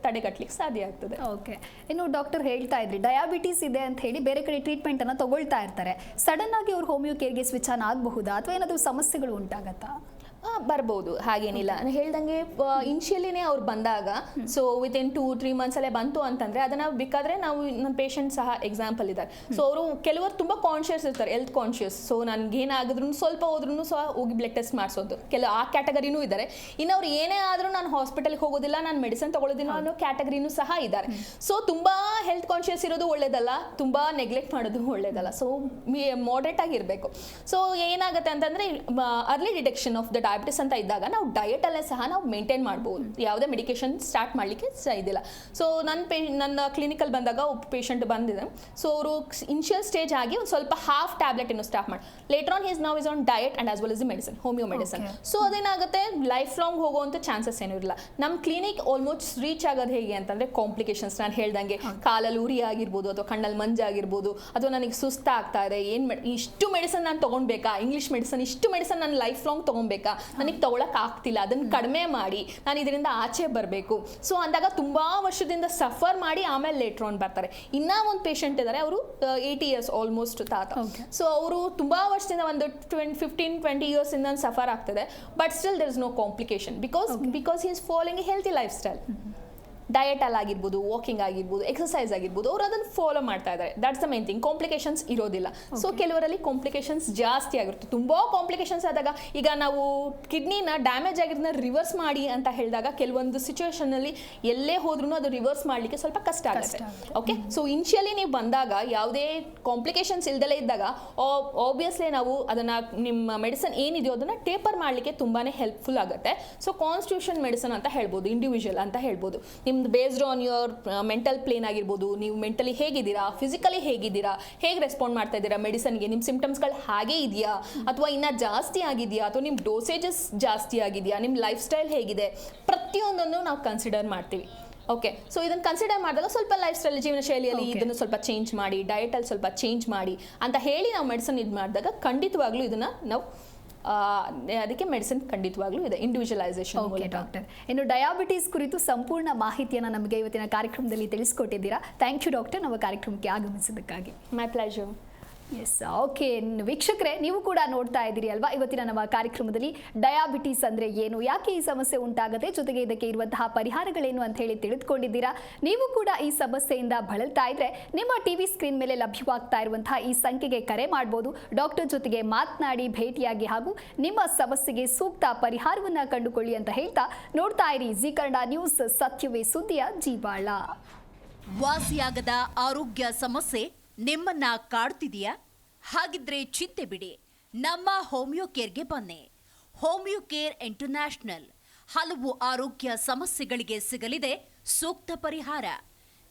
ತಡೆಗಟ್ಟಲಿಕ್ಕೆ ಸಾಧ್ಯ ಆಗ್ತದೆ. ಓಕೆ, ಇನ್ನು ಡಾಕ್ಟರ್ ಹೇಳ್ತಾ ಇದ್ರಿ ಡಯಾಬಿಟೀಸ್ ಇದೆ ಅಂತ ಹೇಳಿ ಬೇರೆ ಕಡೆ ಟ್ರೀಟ್ಮೆಂಟ್ ಅನ್ನ ತಗೊಳ್ತಾ ಇರ್ತಾರೆ. ಸಡನ್ ಆಗಿ ಅವ್ರು ಹೋಮಿಯೋ ಕೇರ್ಗೆ ಸ್ವಿಚ್ ಆನ್ ಆಗಬಹುದಾ ಅಥವಾ ಏನಾದರೂ ಸಮಸ್ಯೆಗಳು ಉಂಟಾಗತ್ತಾ? ಬರ್ಬೋದು, ಹಾಗೇನಿಲ್ಲ. ನಾನು ಹೇಳ್ದಂಗೆ ಇನ್ಷಿಯಲಿನೇ ಅವ್ರು ಬಂದಾಗ ಸೊ ವಿತಿನ್ 2-3 ಮಂತ್ಸಲ್ಲೇ ಬಂತು ಅಂತಂದರೆ ಅದನ್ನು ಬೇಕಾದರೆ ನಾವು ನನ್ನ ಪೇಷಂಟ್ ಸಹ ಎಕ್ಸಾಂಪಲ್ ಇದ್ದಾರೆ. ಸೊ ಅವರು ಕೆಲವರು ತುಂಬ ಕಾನ್ಷಿಯಸ್ ಇರ್ತಾರೆ, ಹೆಲ್ತ್ ಕಾನ್ಷಿಯಸ್. ಸೊ ನನಗೇನಾದ್ರೂ ಸ್ವಲ್ಪ ಹೋದ್ರೂ ಸಹ ಹೋಗಿ ಬ್ಲಡ್ ಟೆಸ್ಟ್ ಮಾಡಿಸೋದು ಆ ಕ್ಯಾಟಗರಿನೂ ಇದ್ದಾರೆ. ಇನ್ನು ಅವ್ರು ಏನೇ ಆದರೂ ನಾನು ಹಾಸ್ಪಿಟಲ್ಗೆ ಹೋಗೋದಿಲ್ಲ, ನಾನು ಮೆಡಿಸಿನ್ ತೊಗೊಳ್ಳೋದಿಲ್ಲ ಅನ್ನೋ ಕ್ಯಾಟಗರಿನೂ ಸಹ ಇದ್ದಾರೆ. ಸೊ ತುಂಬ ಹೆಲ್ತ್ ಕಾನ್ಷಿಯಸ್ ಇರೋದು ಒಳ್ಳೇದಲ್ಲ, ತುಂಬ ನೆಗ್ಲೆಕ್ಟ್ ಮಾಡೋದು ಒಳ್ಳೇದಲ್ಲ. ಸೊ ಮಾಡ್ರೇಟ್ ಆಗಿರಬೇಕು. ಸೊ ಏನಾಗುತ್ತೆ ಅಂತಂದರೆ early detection of the diabetes ಅಂತ ಇದ್ದಾಗ ನಾವು ಡಯಟಲ್ಲೇ ಸಹ ನಾವು ಮೇಂಟೈನ್ ಮಾಡ್ಬೋದು, ಯಾವುದೇ ಮೆಡಿಕೇಶನ್ ಸ್ಟಾರ್ಟ್ ಮಾಡಲಿಕ್ಕೆ ಇದಿಲ್ಲ. ಸೊ ನನ್ನ ಕ್ಲಿನಿಕಲ್ಲಿ ಬಂದಾಗ ಒಬ್ಬ ಪೇಷಂಟ್ ಬಂದಿದೆ. ಸೊ ಅವರು ಇನಿಷಿಯಲ್ ಸ್ಟೇಜ್ ಆಗಿ ಒಂದು ಸ್ವಲ್ಪ ಹಾಫ್ ಟ್ಯಾಬ್ಲೆಟ್ ಇನ್ನು ಸ್ಟಾರ್ಟ್ ಮಾಡಿ later on is now is on diet and as well is medicine, homeo medicine. So ಅದೇನಾಗುತ್ತೆ, ಲೈಫ್ ಲಾಂಗ್ ಹೋಗುವಂಥ ಚಾನ್ಸಸ್ ಏನೂ ಇರಲ್ಲ. ನಮ್ಮ ಕ್ಲಿನಿಕ್ ಆಲ್ಮೋಸ್ಟ್ ರೀಚ್ ಆಗೋದು ಹೇಗೆ ಅಂತಂದರೆ ಕಾಂಪ್ಲಿಕೇಶನ್ಸ್ ನಾನು ಹೇಳ್ದಂಗೆ ಕಾಲಲ್ಲಿ ಉರಿ ಆಗಿರ್ಬೋದು ಅಥವಾ ಕಣ್ಣಲ್ಲಿ ಮಂಜಾಗಿರ್ಬೋದು, ಅಥವಾ ನನಗೆ ಸುಸ್ತಾಗ್ತಾ ಇದೆ, ಇಷ್ಟು ಮೆಡಿಸಿನ್ ನಾನು ತೊಗೊಳ್ಬೇಕಾ, ಇಂಗ್ಲೀಷ್ ಮೆಡಿಸಿನ್ ಇಷ್ಟು ಮೆಡಿಸಿನ್ ನಾನು ಲೈಫ್ ಲಾಂಗ್ ತೊಗೊಬೇಕಾ, ನನಗೆ ತೊಗೊಳಕ್ಕೆ ಆಗ್ತಿಲ್ಲ, ಅದನ್ನು ಕಡಿಮೆ ಮಾಡಿ ನಾನು ಇದರಿಂದ ಆಚೆ ಬರಬೇಕು. ಸೊ ಅಂದಾಗ ತುಂಬ ವರ್ಷದಿಂದ ಸಫರ್ ಮಾಡಿ ಆಮೇಲೆ ಲೇಟರ್ ಆನ್ ಬರ್ತಾರೆ. ಇನ್ನೂ ಒಂದು ಪೇಷಂಟ್ ಇದ್ದಾರೆ, ಅವರು 80 years ಆಲ್ಮೋಸ್ಟ್ ತಾತ. ಸೊ ಅವರು ತುಂಬ ವರ್ಷದಿಂದ ಒಂದು 15-20 years ಇಂದ ಸಫರ್ ಆಗ್ತದೆ. But still there is no complication because he is following a healthy life style. ಡಯಟಲ್ಲಿ ಆಗಿರ್ಬೋದು, ವಾಕಿಂಗ್ ಆಗಿರ್ಬೋದು, ಎಕ್ಸಸೈಸ್ ಆಗಿರ್ಬೋದು, ಅವರು ಅದನ್ನು ಫಾಲೋ ಮಾಡ್ತಾ ಇದ್ದಾರೆ. That's the main thing. Complications ಇರೋದಿಲ್ಲ. ಸೊ ಕೆಲವರಲ್ಲಿ ಕಾಂಪ್ಲಿಕೇಶನ್ಸ್ ಜಾಸ್ತಿ ಆಗಿರುತ್ತೆ. ತುಂಬ ಕಾಂಪ್ಲಿಕೇಶನ್ಸ್ ಆದಾಗ ಈಗ ನಾವು ಕಿಡ್ನಿನ ಡ್ಯಾಮೇಜ್ ಆಗಿರೋದನ್ನ ರಿವರ್ಸ್ ಮಾಡಿ ಅಂತ ಹೇಳಿದಾಗ ಕೆಲವೊಂದು ಸಿಚುವೇಶನಲ್ಲಿ ಎಲ್ಲೇ ಹೋದ್ರೂ ಅದು ರಿವರ್ಸ್ ಮಾಡಲಿಕ್ಕೆ ಸ್ವಲ್ಪ ಕಷ್ಟ ಆಗುತ್ತೆ. ಓಕೆ, ಸೊ ಇನಿಷಿಯಲಿ ನೀವು ಬಂದಾಗ ಯಾವುದೇ ಕಾಂಪ್ಲಿಕೇಶನ್ಸ್ ಇಲ್ದಲೇ ಇದ್ದಾಗ ಆಬ್ವಿಯಸ್ಲಿ ನಾವು ಅದನ್ನು ನಿಮ್ಮ ಮೆಡಿಸಿನ್ ಏನಿದೆಯೋ ಅದನ್ನು ಟೇಪರ್ ಮಾಡಲಿಕ್ಕೆ ತುಂಬಾ ಹೆಲ್ಪ್ಫುಲ್ ಆಗುತ್ತೆ. ಸೊ ಕಾನ್ಸ್ಟಿಟ್ಯೂಷನ್ ಮೆಡಿಸಿನ್ ಅಂತ ಹೇಳ್ಬೋದು, ಇಂಡಿವಿಜುವಲ್ ಅಂತ ಹೇಳ್ಬೋದು. ನಿಮ್ದು based on your mental plane ಆಗಿರ್ಬೋದು, ನೀವು ಮೆಂಟಲಿ ಹೇಗಿದ್ದೀರಾ, ಫಿಸಿಕಲಿ ಹೇಗಿದ್ದೀರಾ, ಹೇಗೆ ರೆಸ್ಪಾಂಡ್ ಮಾಡ್ತಾ ಇದ್ದೀರಾ ಮೆಡಿಸನ್ಗೆ, ನಿಮ್ಮ ಸಿಂಪ್ಟಮ್ಸ್ಗಳು ಹಾಗೇ ಇದೆಯಾ ಅಥವಾ ಇನ್ನೂ ಜಾಸ್ತಿ ಆಗಿದೆಯಾ ಅಥವಾ ನಿಮ್ಮ ಡೋಸೇಜಸ್ ಜಾಸ್ತಿ ಆಗಿದೆಯಾ, ನಿಮ್ಮ ಲೈಫ್ ಸ್ಟೈಲ್ ಹೇಗಿದೆ, ಪ್ರತಿಯೊಂದನ್ನು ನಾವು ಕನ್ಸಿಡರ್ ಮಾಡ್ತೀವಿ. ಓಕೆ, ಸೊ ಇದನ್ನು ಕನ್ಸಿಡರ್ ಮಾಡಿದಾಗ ಸ್ವಲ್ಪ ಲೈಫ್ ಸ್ಟೈಲ್ ಜೀವನ ಶೈಲಿಯಲ್ಲಿ ಇದನ್ನು ಸ್ವಲ್ಪ ಚೇಂಜ್ ಮಾಡಿ, ಡಯಟಲ್ಲಿ ಸ್ವಲ್ಪ ಚೇಂಜ್ ಮಾಡಿ ಅಂತ ಹೇಳಿ ನಾವು ಮೆಡಿಸಿನ್ ಇದು ಮಾಡಿದಾಗ ಖಂಡಿತವಾಗ್ಲೂ ಇದನ್ನು ನಾವು ಅದಕ್ಕೆ ಮೆಡಿಸಿನ್ ಖಂಡಿತವಾಗ್ಲೂ ಇದೆ, ಇಂಡಿವಿಜುವಲೈಸೇಷನ್. ಓಕೆ ಡಾಕ್ಟರ್, ಇನ್ನು ಡಯಾಬಿಟೀಸ್ ಕುರಿತು ಸಂಪೂರ್ಣ ಮಾಹಿತಿಯನ್ನು ನಮಗೆ ಇವತ್ತಿನ ಕಾರ್ಯಕ್ರಮದಲ್ಲಿ ತಿಳಿಸ್ಕೊಟ್ಟಿದ್ದೀರಾ. ಥ್ಯಾಂಕ್ ಯು ಡಾಕ್ಟರ್, ನಮ್ಮ ಕಾರ್ಯಕ್ರಮಕ್ಕೆ ಆಗಮಿಸಿದ್ದಕ್ಕಾಗಿ. My pleasure. ಎಸ್, ಓಕೆ ವೀಕ್ಷಕರೇ, ನೀವು ಕೂಡ ನೋಡ್ತಾ ಇದ್ದೀರಿ ಅಲ್ವಾ, ಇವತ್ತಿನ ನಮ್ಮ ಕಾರ್ಯಕ್ರಮದಲ್ಲಿ ಡಯಾಬಿಟೀಸ್ ಅಂದರೆ ಏನು, ಯಾಕೆ ಈ ಸಮಸ್ಯೆ ಉಂಟಾಗುತ್ತೆ, ಜೊತೆಗೆ ಇದಕ್ಕೆ ಇರುವಂತಹ ಪರಿಹಾರಗಳೇನು ಅಂತ ಹೇಳಿ ತಿಳಿದುಕೊಂಡಿದ್ದೀರಾ. ನೀವು ಕೂಡ ಈ ಸಮಸ್ಯೆಯಿಂದ ಬಳಲ್ತಾ ಇದ್ರೆ ನಿಮ್ಮ ಟಿವಿ ಸ್ಕ್ರೀನ್ ಮೇಲೆ ಲಭ್ಯವಾಗ್ತಾ ಇರುವಂತಹ ಈ ಸಂಖ್ಯೆಗೆ ಕರೆ ಮಾಡ್ಬೋದು. ಡಾಕ್ಟರ್ ಜೊತೆಗೆ ಮಾತನಾಡಿ, ಭೇಟಿಯಾಗಿ ಹಾಗೂ ನಿಮ್ಮ ಸಮಸ್ಯೆಗೆ ಸೂಕ್ತ ಪರಿಹಾರವನ್ನು ಕಂಡುಕೊಳ್ಳಿ ಅಂತ ಹೇಳ್ತಾ ನೋಡ್ತಾ ಇರಿ ಜಿ ಕನ್ನಡ ನ್ಯೂಸ್, ಸತ್ಯವೇ ಸುದ್ದಿಯ ಜೀವಾಳ. ವಾಸಿಯಾಗದ ಆರೋಗ್ಯ ಸಮಸ್ಯೆ ನಿಮ್ಮನ್ನ ಕಾಡ್ತಿದೆಯಾ? ಹಾಗಿದ್ರೆ ಚಿಂತೆ ಬಿಡಿ, ನಮ್ಮ ಹೋಮಿಯೋ ಕೇರ್ಗೆ ಬನ್ನಿ. ಹೋಮಿಯೋ ಕೇರ್ ಇಂಟರ್ನ್ಯಾಷನಲ್ ಹಲವು ಆರೋಗ್ಯ ಸಮಸ್ಯೆಗಳಿಗೆ ಸಿಗಲಿದೆ ಸೂಕ್ತ ಪರಿಹಾರ.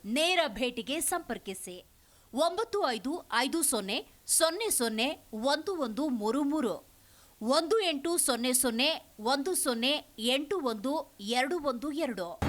ನೇರ ಭೇಟಿಗೆ ಸಂಪರ್ಕಿಸಿ 9550001133 1800 10811212.